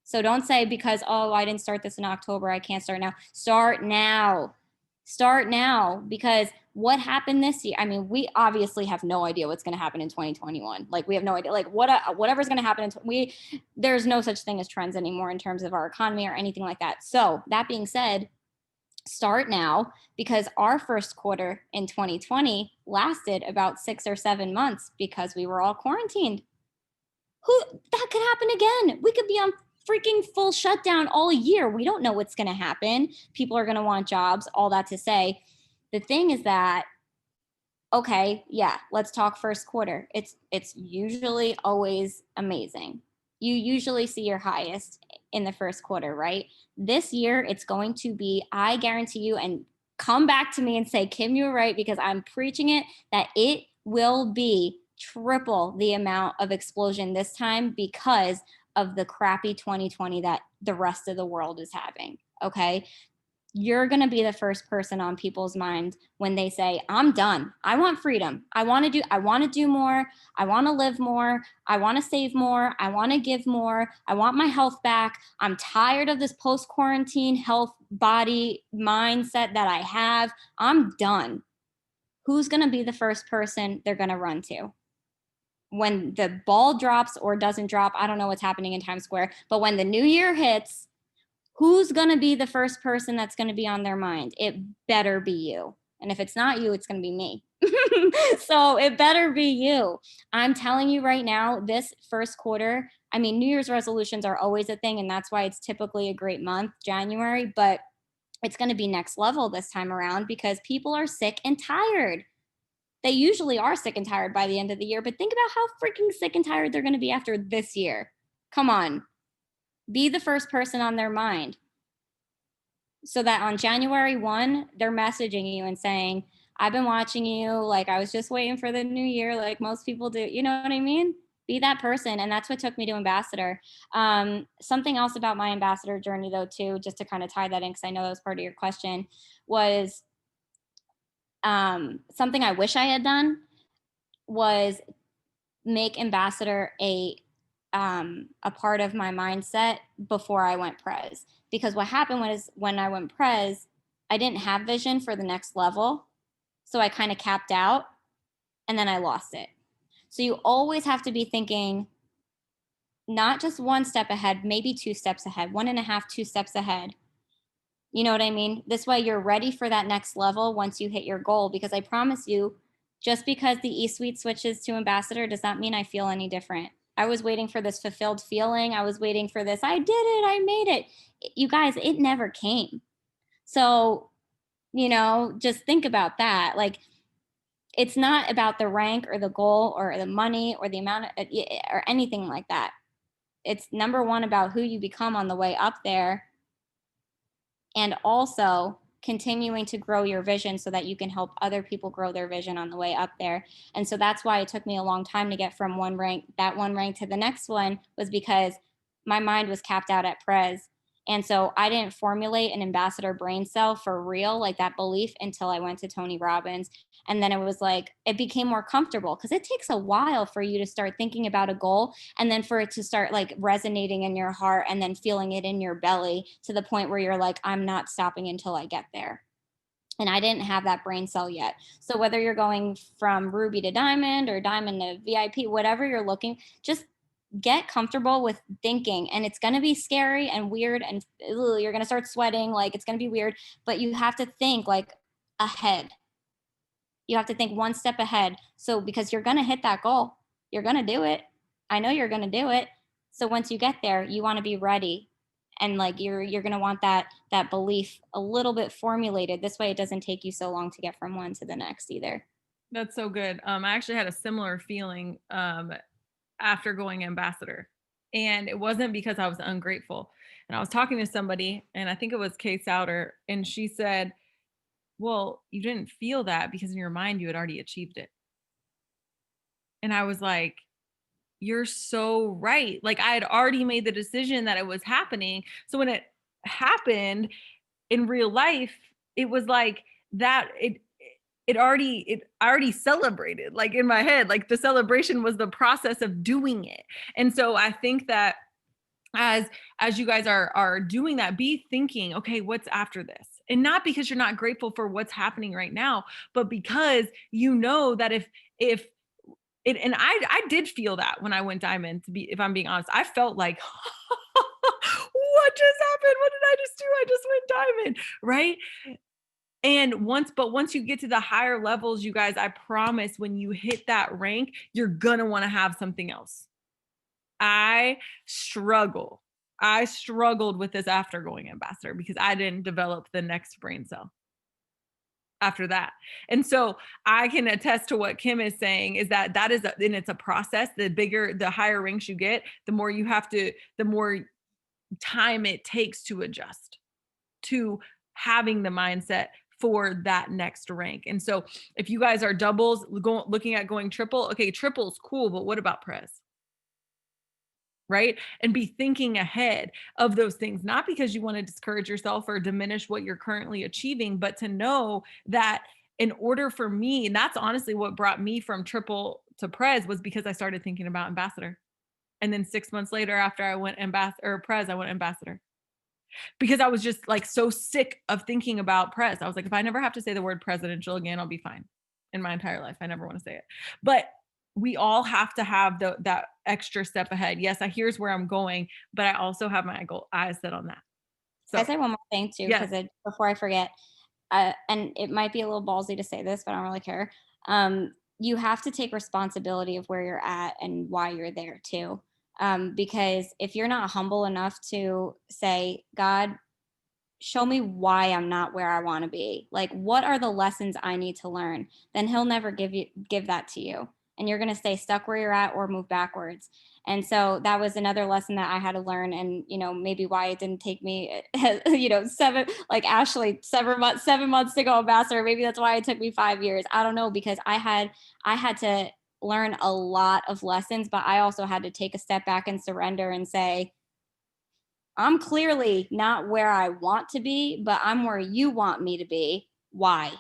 So don't say because, oh, I didn't start this in October, I can't start now. Start now. Start now, because what happened this year? I mean, we obviously have no idea what's going to happen in 2021. Like we have no idea. Like whatever's going to happen there's no such thing as trends anymore in terms of our economy or anything like that. So that being said, start now, because our first quarter in 2020 lasted about 6 or 7 months because we were all quarantined. That could happen again. We could be on freaking full shutdown all year. We don't know what's going to happen. People are going to want jobs, all that to say. The thing is that, okay, yeah, let's talk first quarter. It's usually always amazing. You usually see your highest in the first quarter, right? This year it's going to be, I guarantee you, and come back to me and say, Kim, you were right, because I'm preaching it, that it will be triple the amount of explosion this time because of the crappy 2020 that the rest of the world is having. Okay. You're going to be the first person on people's mind when they say, I'm done. I want freedom. I want to do more. I want to live more. I want to save more. I want to give more. I want my health back. I'm tired of this post-quarantine health body mindset that I have. I'm done. Who's going to be the first person they're going to run to? when the ball drops or doesn't drop, I don't know what's happening in Times Square, but when the new year hits, who's going to be the first person that's going to be on their mind? It better be you. And if it's not you, it's going to be me. So it better be you. I'm telling you right now, this first quarter, I mean, New Year's resolutions are always a thing, and that's why it's typically a great month, January, but it's going to be next level this time around because people are sick and tired. They usually are sick and tired by the end of the year, but think about how freaking sick and tired they're going to be after this year. Come on, be the first person on their mind so that on January 1, they're messaging you and saying, I've been watching you. Like, I was just waiting for the new year, like most people do. You know what I mean? Be that person. And that's what took me to ambassador. Something else about my ambassador journey, though, too, just to kind of tie that in, because I know that was part of your question, was something I wish I had done was make ambassador a part of my mindset before I went pres. Because what happened was when I went pres, I didn't have vision for the next level. So I kind of capped out and then I lost it. So you always have to be thinking not just one step ahead, maybe 2 steps ahead, 1.5, 2 steps ahead. You know what I mean? This way you're ready for that next level once you hit your goal. Because I promise you, just because the E-Suite switches to ambassador does not mean I feel any different. I was waiting for this fulfilled feeling. I was waiting for this. I did it. I made it. You guys, it never came. So, just think about that. Like, it's not about the rank or the goal or the money or the amount or anything like that. It's number one about who you become on the way up there, and also continuing to grow your vision so that you can help other people grow their vision on the way up there. And so that's why it took me a long time to get from one rank to the next one, was because my mind was capped out at pres. And so I didn't formulate an ambassador brain cell for real, like that belief, until I went to Tony Robbins. And then it was like, it became more comfortable, because it takes a while for you to start thinking about a goal and then for it to start like resonating in your heart and then feeling it in your belly to the point where you're like, I'm not stopping until I get there. And I didn't have that brain cell yet. So whether you're going from ruby to diamond or diamond to VIP, whatever you're looking, just get comfortable with thinking. And it's going to be scary and weird, and you're going to start sweating, like it's going to be weird, but you have to think like ahead. You have to think one step ahead. So because you're going to hit that goal, you're going to do it. I know you're going to do it. So once you get there, you want to be ready, and like you're going to want that belief a little bit formulated. This way it doesn't take you so long to get from one to the next either. That's so good. I actually had a similar feeling after going ambassador, and it wasn't because I was ungrateful. And I was talking to somebody, and I think it was Kay Souter, and she said, well, you didn't feel that because in your mind you had already achieved it. And I was like, you're so right. Like, I had already made the decision that it was happening. So when it happened in real life, it was like that I already celebrated, like in my head, like the celebration was the process of doing it. And so I think that as you guys are doing that, be thinking, okay, what's after this? And not because you're not grateful for what's happening right now, but because you know that if it, and I did feel that when I went diamond, to be, if I'm being honest, I felt like, what just happened? What did I just do? I just went diamond, right? And once you get to the higher levels, you guys, I promise when you hit that rank, you're gonna want to have something else. I struggle. I struggled with this after going ambassador because I didn't develop the next brain cell after that. And so I can attest to what Kim is saying, is that is and it's a process. The higher ranks you get, the more time it takes to adjust to having the mindset for that next rank. And so if you guys are doubles looking at going triple, okay, triple's cool, but what about pres? Right? And be thinking ahead of those things, not because you want to discourage yourself or diminish what you're currently achieving, but to know that in order for me, and that's honestly what brought me from triple to pres, was because I started thinking about ambassador. And then 6 months later, after I went ambassador or pres, I went ambassador, because I was just like so sick of thinking about pres. I was like, if I never have to say the word presidential again, I'll be fine in my entire life. I never want to say it. But we all have to have that extra step ahead. Yes, here's where I'm going, but I also have my eyes set on that. Can I So say one more thing too? yes. Because before I forget, and it might be a little ballsy to say this, but I don't really care. You have to take responsibility of where you're at and why you're there too. Because if you're not humble enough to say, God, show me why I'm not where I want to be. Like, what are the lessons I need to learn? Then he'll never give that to you. And you're going to stay stuck where you're at or move backwards. And so that was another lesson that I had to learn. And, maybe why it didn't take me, like Ashley, 7 months to go ambassador. Maybe that's why it took me 5 years. I don't know, because I had to learn a lot of lessons, but I also had to take a step back and surrender and say, I'm clearly not where I want to be, but I'm where you want me to be. Why?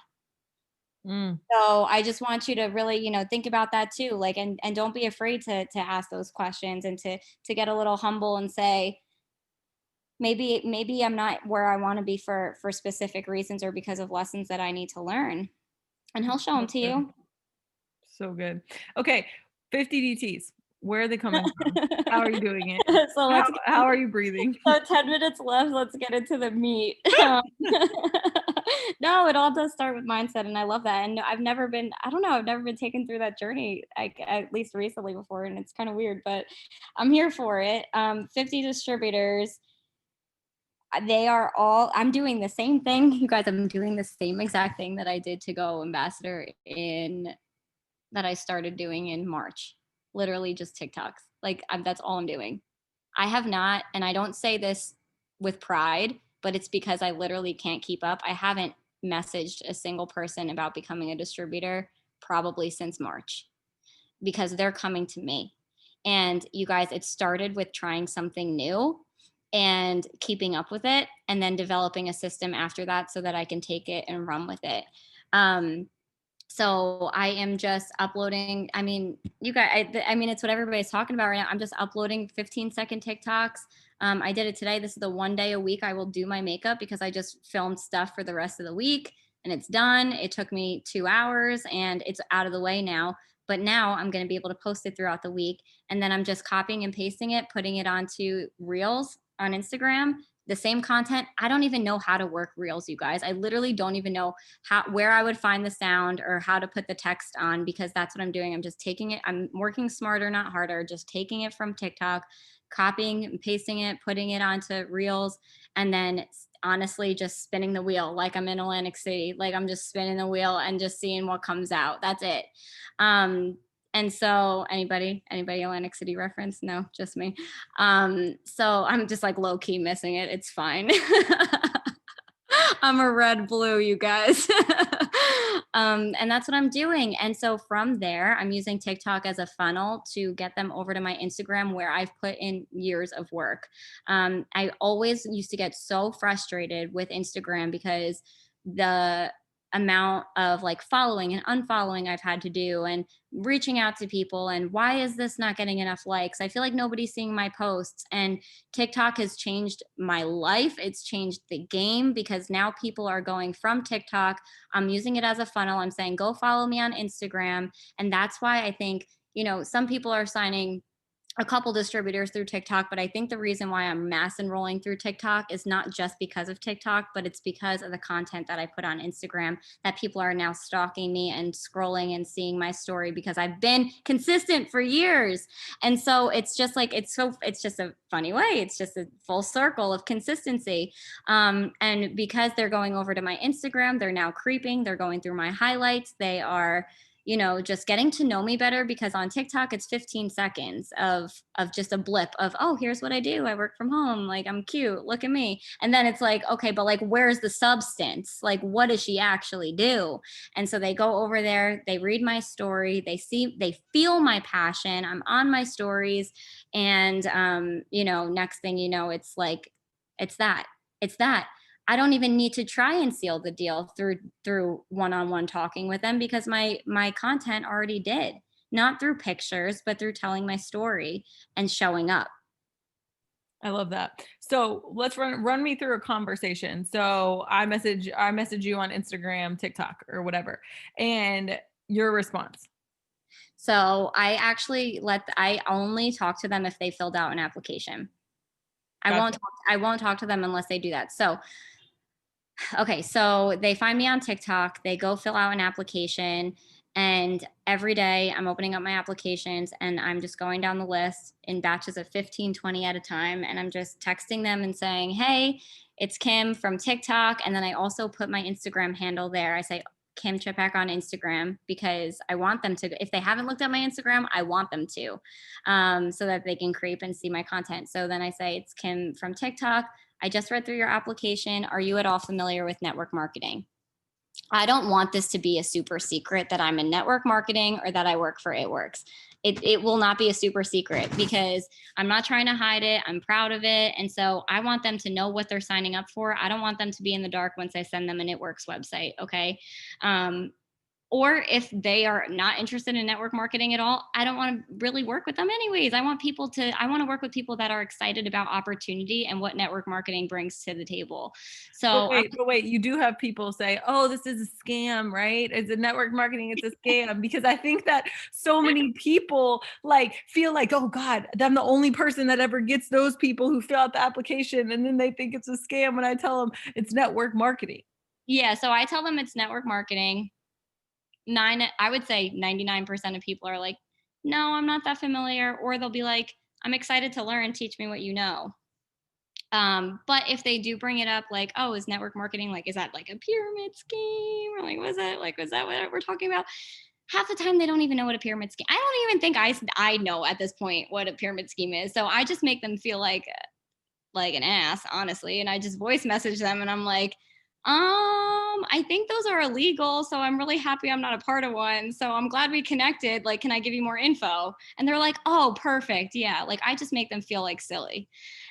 Mm. So I just want you to really, think about that too. Like, and don't be afraid to ask those questions and to get a little humble and say, maybe I'm not where I want to be for specific reasons or because of lessons that I need to learn. And he'll show them So to good. you. So good. Okay, 50 DTs. Where are they coming from? How are you doing it? So How are you breathing? so 10 minutes left. Let's get into the meat. No, it all does start with mindset. And I love that. And I've never been taken through that journey, at least recently before. And it's kind of weird, but I'm here for it. 50 distributors. I'm doing the same thing. You guys, I'm doing the same exact thing that I did to go ambassador that I started doing in March. Literally just TikToks. Like, that's all I'm doing. I have not, and I don't say this with pride, but it's because I literally can't keep up. I haven't messaged a single person about becoming a distributor probably since March, because they're coming to me. And you guys, it started with trying something new and keeping up with it, and then developing a system after that so that I can take it and run with it. So I am just uploading. I mean, you guys, it's what everybody's talking about right now. I'm just uploading 15-second TikToks. I did it today. This is the one day a week I will do my makeup, because I just filmed stuff for the rest of the week and it's done. It took me 2 hours and it's out of the way now. But now I'm going to be able to post it throughout the week. And then I'm just copying and pasting it, putting it onto Reels on Instagram. The same content. I don't even know how to work Reels, you guys. I literally don't even know where I would find the sound or how to put the text on, because that's what I'm doing. I'm just taking it. I'm working smarter, not harder, just taking it from TikTok, copying and pasting it, putting it onto Reels, and then honestly just spinning the wheel like I'm in Atlantic City. Like, I'm just spinning the wheel and just seeing what comes out. That's it. And so anybody Atlantic City reference? No, just me. So I'm just like low key missing it. It's fine. I'm a red blue, you guys. And that's what I'm doing. And so from there, I'm using TikTok as a funnel to get them over to my Instagram, where I've put in years of work. I always used to get so frustrated with Instagram because the amount of like following and unfollowing I've had to do, and reaching out to people, and why is this not getting enough likes? I feel like nobody's seeing my posts. And TikTok has changed my life. It's changed the game, because now people are going from TikTok. I'm using it as a funnel. I'm saying, go follow me on Instagram. And that's why I think, some people are signing a couple distributors through TikTok, but I think the reason why I'm mass enrolling through TikTok is not just because of TikTok, but it's because of the content that I put on Instagram, that people are now stalking me and scrolling and seeing my story, because I've been consistent for years. And so it's just like, it's just a funny way. It's just a full circle of consistency. And because they're going over to my Instagram, they're now creeping, they're going through my highlights. They are just getting to know me better, because on TikTok, it's 15 seconds of just a blip of, oh, here's what I do. I work from home. Like, I'm cute. Look at me. And then it's like, okay, but like, where's the substance? Like, what does she actually do? And so they go over there, they read my story, they feel my passion. I'm on my stories. And, next thing you know, it's like, it's that. I don't even need to try and seal the deal through one-on-one talking with them, because my content already did, not through pictures, but through telling my story and showing up. I love that. So let's run me through a conversation. So I message you on Instagram, TikTok, or whatever, and your response. So I only talk to them if they filled out an application. Gotcha. I won't talk to them unless they do that. So, okay, so they find me on TikTok, they go fill out an application, and every day I'm opening up my applications and I'm just going down the list in batches of 15, 20 at a time. And I'm just texting them and saying, hey, it's Kim from TikTok. And then I also put my Instagram handle there. I say, Kim Chipak on Instagram, because I want them to, if they haven't looked at my Instagram, I want them to, so that they can creep and see my content. So then I say, it's Kim from TikTok. I just read through your application. Are you at all familiar with network marketing? I don't want this to be a super secret that I'm in network marketing or that I work for It Works. It will not be a super secret because I'm not trying to hide it. I'm proud of it. And so I want them to know what they're signing up for. I don't want them to be in the dark once I send them an It Works website. Okay. Um, or if they are not interested in network marketing at all, I don't want to really work with them anyways. I want to work with people that are excited about opportunity and what network marketing brings to the table. So But wait, you do have people say, oh, this is a scam, right? It's a network marketing, it's a scam. Because I think that so many people like feel like, oh God, I'm the only person that ever gets those people who fill out the application. And then they think it's a scam when I tell them it's network marketing. yeah, so I tell them it's network marketing. I would say 99% of people are like, no, I'm not that familiar. Or they'll be like, I'm excited to learn, teach me what you know. But if they do bring it up, like, oh, is network marketing, like, is that like a pyramid scheme? Or like, was that what we're talking about? Half the time they don't even know what a pyramid scheme. I don't even think I know at this point what a pyramid scheme is. So I just make them feel like an ass, honestly. And I just voice message them and I'm like, I think those are illegal. So I'm really happy I'm not a part of one. So I'm glad we connected. Like, can I give you more info? And they're like, oh, perfect. Yeah. Like I just make them feel like silly.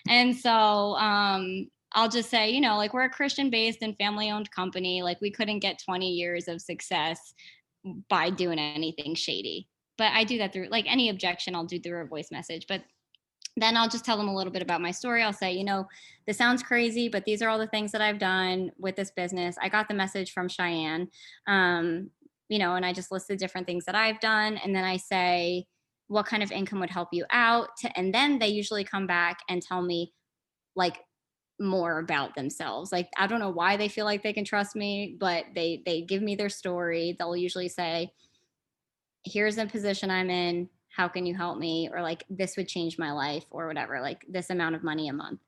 And so I'll just say, like we're a Christian based and family owned company. Like we couldn't get 20 years of success by doing anything shady. But I do that through like any objection, I'll do through a voice message. But then I'll just tell them a little bit about my story. I'll say, this sounds crazy, but these are all the things that I've done with this business. I got the message from Cheyenne, and I just list the different things that I've done. And then I say, what kind of income would help you out? And then they usually come back and tell me like more about themselves. Like, I don't know why they feel like they can trust me, but they give me their story. They'll usually say, here's the position I'm in. How can you help me? Or like, this would change my life or whatever, like this amount of money a month.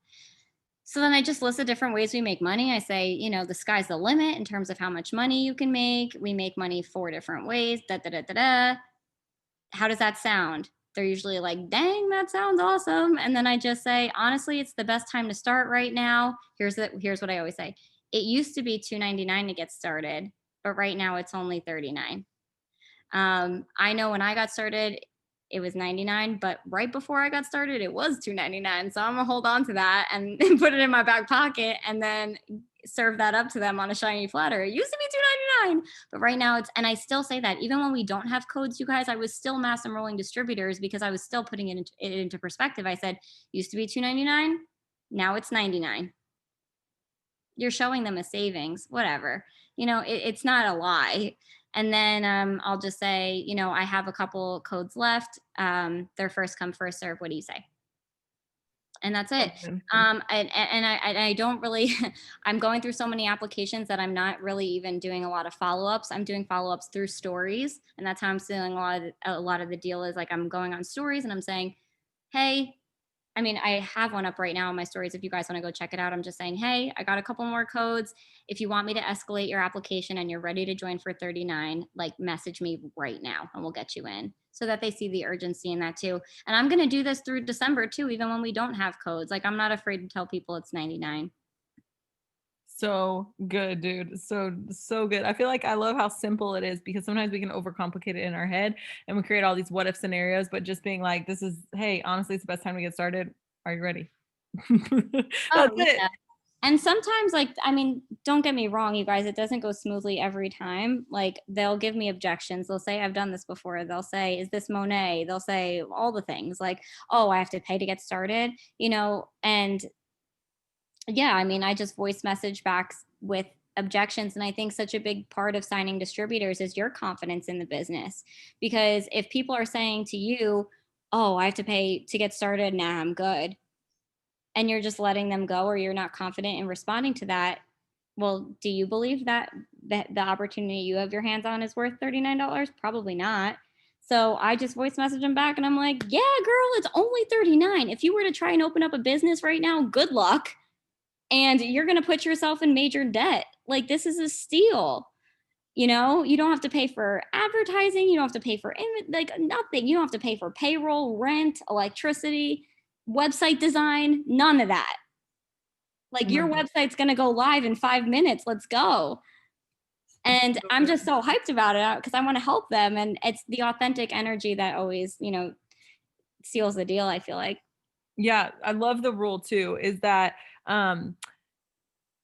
So then I just list the different ways we make money. I say, the sky's the limit in terms of how much money you can make. We make money 4 different ways. Da, da, da, da, da. How does that sound? They're usually like, dang, that sounds awesome. And then I just say, honestly, it's the best time to start right now. Here's what I always say. It used to be $2.99 to get started, but right now it's only $39. I know when I got started, it was 99, but right before I got started, it was 2.99. So I'm gonna hold on to that and put it in my back pocket and then serve that up to them on a shiny platter. It used to be 2.99, but right now and I still say that even when we don't have codes, you guys, I was still mass enrolling distributors because I was still putting it into perspective. I said, used to be 2.99, now it's 99. You're showing them a savings, whatever. It's not a lie. And then I'll just say, I have a couple codes left. They're first come, first serve. What do you say? And that's it. I don't really, I'm going through so many applications that I'm not really even doing a lot of follow-ups. I'm doing follow-ups through stories. And that's how I'm seeing a lot of the deal is like, I'm going on stories and I'm saying, hey, I have one up right now on my stories. If you guys want to go check it out, I'm just saying, hey, I got a couple more codes. If you want me to escalate your application and you're ready to join for 39, like message me right now and we'll get you in so that they see the urgency in that too. And I'm going to do this through December too, even when we don't have codes. Like I'm not afraid to tell people it's 99. So good, dude. So good. I feel like I love how simple it is because sometimes we can overcomplicate it in our head and we create all these what if scenarios, but just being like, hey, honestly, it's the best time to get started. Are you ready? Oh, That's it. yeah. And sometimes, don't get me wrong, you guys, it doesn't go smoothly every time. Like, they'll give me objections. They'll say, I've done this before. They'll say, is this Monet? They'll say all the things like, oh, I have to pay to get started, and yeah, I just voice message back with objections. And I think such a big part of signing distributors is your confidence in the business. Because if people are saying to you, oh, I have to pay to get started, nah, I'm good, and you're just letting them go, or you're not confident in responding to that, well, do you believe that the opportunity you have your hands on is worth $39? Probably not. So I just voice message them back and I'm like, yeah, girl, it's only 39. If you were to try and open up a business right now, good luck. And you're going to put yourself in major debt. Like, this is a steal. You know, you don't have to pay for advertising. You don't have to pay for like nothing. You don't have to pay for payroll, rent, electricity, website design, none of that. Like, your website's going to go live in 5 minutes. Let's go. And I'm just so hyped about it because I want to help them. And it's the authentic energy that always, you know, seals the deal, I feel like. Yeah, I love the rule too, is that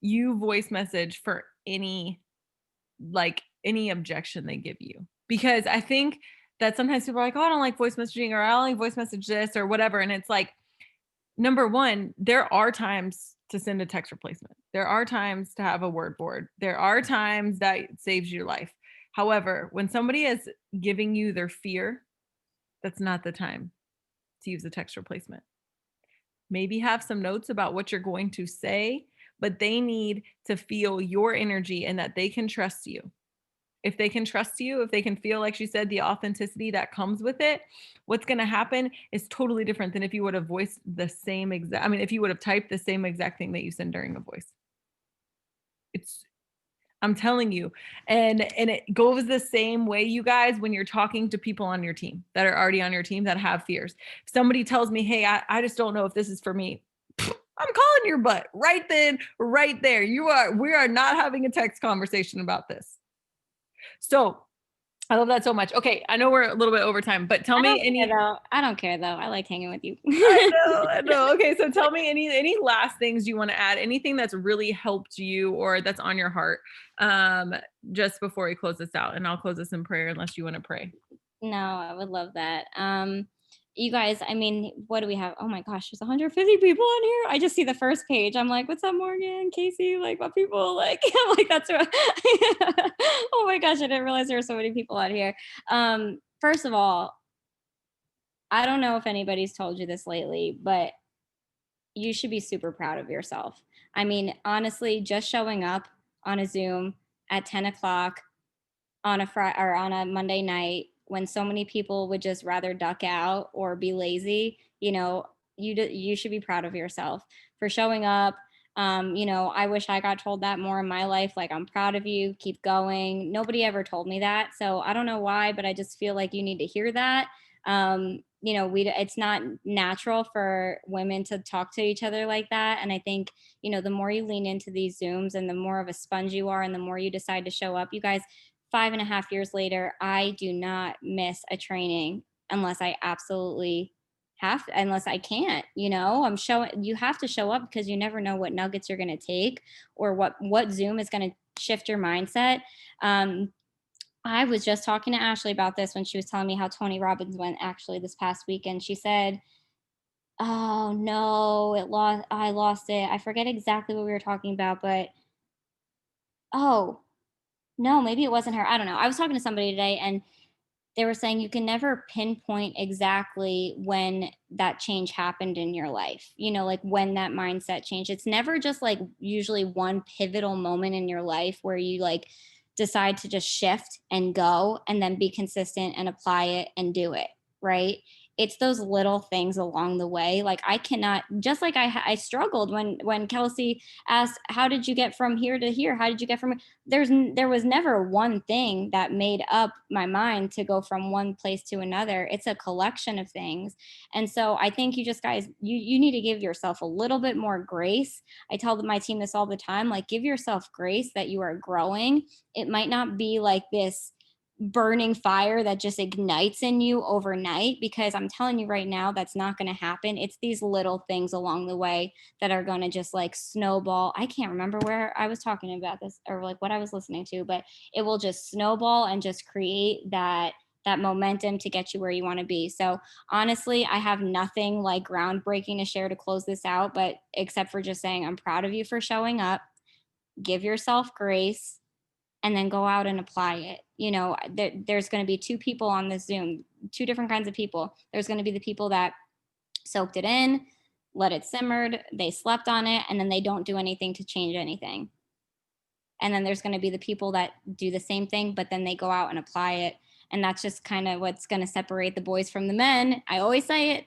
you voice message for any objection they give you. Because I think that sometimes people are like, oh, I don't like voice messaging, or I only voice message this or whatever. And it's like, number one, there are times to send a text replacement. There are times to have a word board. There are times that saves your life. However, when somebody is giving you their fear, that's not the time to use a text replacement. Maybe have some notes about what you're going to say, but they need to feel your energy and that they can trust you. If they can trust you, if they can feel, like she said, the authenticity that comes with it, what's going to happen is totally different than if you would have voiced the same exact, I mean, if you would have typed the same exact thing that you send during a voice. I'm telling you. And it goes the same way, you guys, when you're talking to people on your team that are already on your team that have fears. If somebody tells me, hey, I just don't know if this is for me, I'm calling your butt right then, right there. We are not having a text conversation about this. So I love that so much. Okay, I know we're a little bit over time, but tell me any. I don't care though. I like hanging with you. I know. Okay, so tell me any last things you want to add, anything that's really helped you or that's on your heart, just before we close this out, and I'll close this in prayer unless you want to pray. No, I would love that. You guys, I mean, what do we have? Oh my gosh, there's 150 people on here. I just see the first page. I'm like, what's up, Morgan, Casey? Like, what people like? I'm like, that's what. Oh my gosh, I didn't realize there were so many people on here. First of all, I don't know if anybody's told you this lately, but you should be super proud of yourself. I mean, honestly, just showing up on a Zoom at 10 o'clock on a Friday or on a Monday night when so many people would just rather duck out or be lazy, you know, you should be proud of yourself for showing up. You know, I wish I got told that more in my life. Like, I'm proud of you, keep going. Nobody ever told me that. So I don't know why, but I just feel like you need to hear that. You know, it's not natural for women to talk to each other like that. And I think, you know, the more you lean into these Zooms and the more of a sponge you are and the more you decide to show up, you guys, 5.5 years later, I do not miss a training unless I absolutely have to, unless I can't, you know. You have to show up because you never know what nuggets you're going to take or what Zoom is going to shift your mindset. I was just talking to Ashley about this when she was telling me how Tony Robbins went actually this past weekend. She said, oh no, I lost it. I forget exactly what we were talking about, but oh, no, maybe it wasn't her. I don't know. I was talking to somebody today and they were saying you can never pinpoint exactly when that change happened in your life. You know, like when that mindset changed. It's never just like usually one pivotal moment in your life where you like decide to just shift and go and then be consistent and apply it and do it, right? It's those little things along the way. Like, I cannot, just like I struggled when Kelsey asked, how did you get from here to here? How did you get from, there was never one thing that made up my mind to go from one place to another. It's a collection of things. And so I think you just guys, you need to give yourself a little bit more grace. I tell my team this all the time, like, give yourself grace that you are growing. It might not be like this burning fire that just ignites in you overnight, because I'm telling you right now, that's not going to happen. It's these little things along the way that are going to just like snowball. I can't remember where I was talking about this or like what I was listening to, but it will just snowball and just create that momentum to get you where you want to be. So honestly, I have nothing like groundbreaking to share to close this out, but except for just saying I'm proud of you for showing up. give yourself grace, and then go out and apply it. There's going to be two people on this Zoom, two different kinds of people. There's going to be the people that soaked it in, let it simmered, they slept on it, and then they don't do anything to change anything. And then there's going to be the people that do the same thing, but then they go out and apply it. And that's just kind of what's going to separate the boys from the men. I always say it.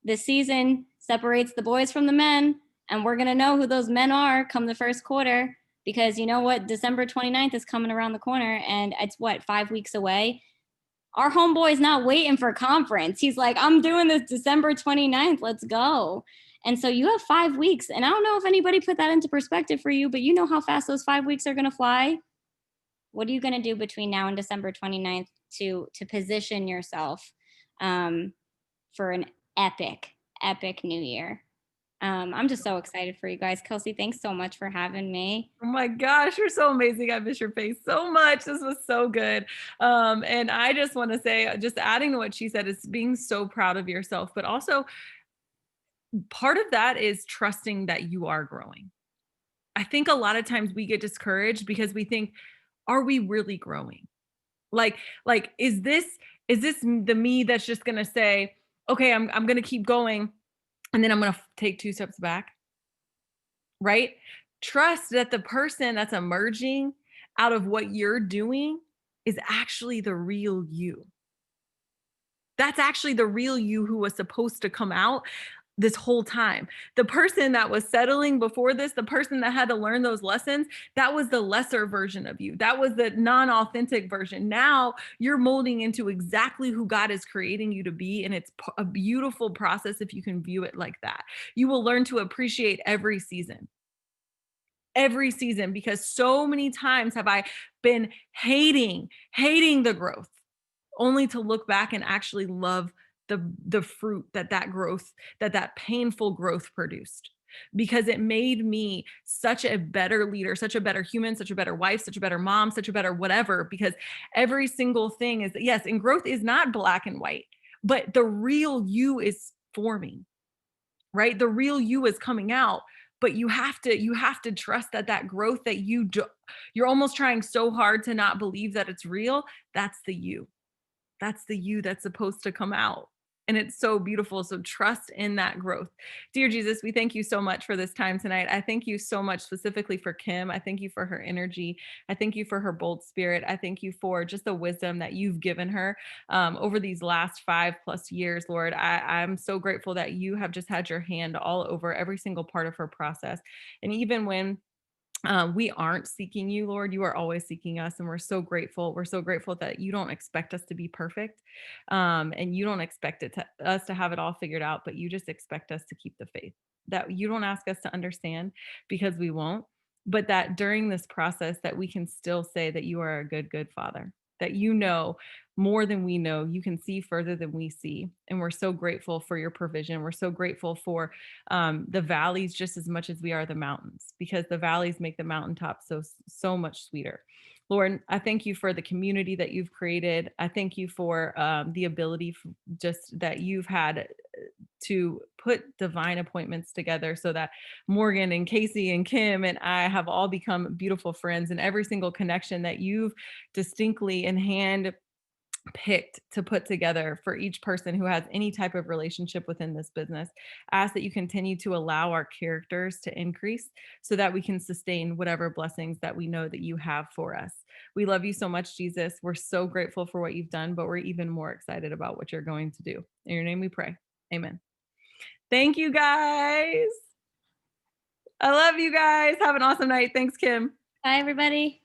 This season separates the boys from the men. And we're going to know who those men are come the first quarter, because you know what? December 29th is coming around the corner, and it's 5 weeks away. Our homeboy's not waiting for conference. He's like, I'm doing this December 29th. Let's go. And so you have 5 weeks. And I don't know if anybody put that into perspective for you, but you know how fast those 5 weeks are going to fly. What are you going to do between now and December 29th to position yourself for an epic new year? I'm just so excited for you guys. Kelsey, thanks so much for having me. Oh my gosh, you're so amazing. I miss your face so much. This was so good. And I just want to say, just adding to what she said, is being so proud of yourself, but also part of that is trusting that you are growing. I think a lot of times we get discouraged because we think, are we really growing? Like, is this the me that's just going to say, okay, I'm going to keep going, and then I'm going to take 2 steps back? Right? Trust that the person that's emerging out of what you're doing is actually the real you. That's actually the real you who was supposed to come out this whole time. The person that was settling before this, the person that had to learn those lessons, that was the lesser version of you. That was the non-authentic version. Now you're molding into exactly who God is creating you to be. And it's a beautiful process if you can view it like that. You will learn to appreciate every season, because so many times have I been hating the growth, only to look back and actually love the fruit that growth, that painful growth produced, because it made me such a better leader, such a better human, such a better wife, such a better mom, such a better whatever, because every single thing is, yes, and growth is not black and white, but the real you is forming, right? The real you is coming out, but you have to trust that growth that you're almost trying so hard to not believe that it's real. That's the you. That's the you that's supposed to come out. And it's so beautiful. So trust in that growth. Dear Jesus, we thank you so much for this time tonight. I thank you so much specifically for Kim. I thank you for her energy. I thank you for her bold spirit. I thank you for just the wisdom that you've given her over these last 5+ years, Lord. I'm so grateful that you have just had your hand all over every single part of her process. And even when we aren't seeking you, Lord, you are always seeking us. And we're so grateful. We're so grateful that you don't expect us to be perfect. And you don't expect us to have it all figured out, but you just expect us to keep the faith. That you don't ask us to understand, because we won't, but that during this process that we can still say that you are a good Father, that you know more than we know, you can see further than we see. And we're so grateful for your provision. We're so grateful for the valleys just as much as we are the mountains, because the valleys make the mountaintops so much sweeter. Lord, I thank you for the community that you've created. I thank you for the ability just that you've had to put divine appointments together, so that Morgan and Casey and Kim and I have all become beautiful friends, and every single connection that you've distinctly in hand picked to put together for each person who has any type of relationship within this business. I ask that you continue to allow our characters to increase, so that we can sustain whatever blessings that we know that you have for us. We love you so much, Jesus. We're so grateful for what you've done, but we're even more excited about what you're going to do. In your name we pray. Amen. Thank you, guys. I love you guys. Have an awesome night. Thanks, Kim. Bye, everybody.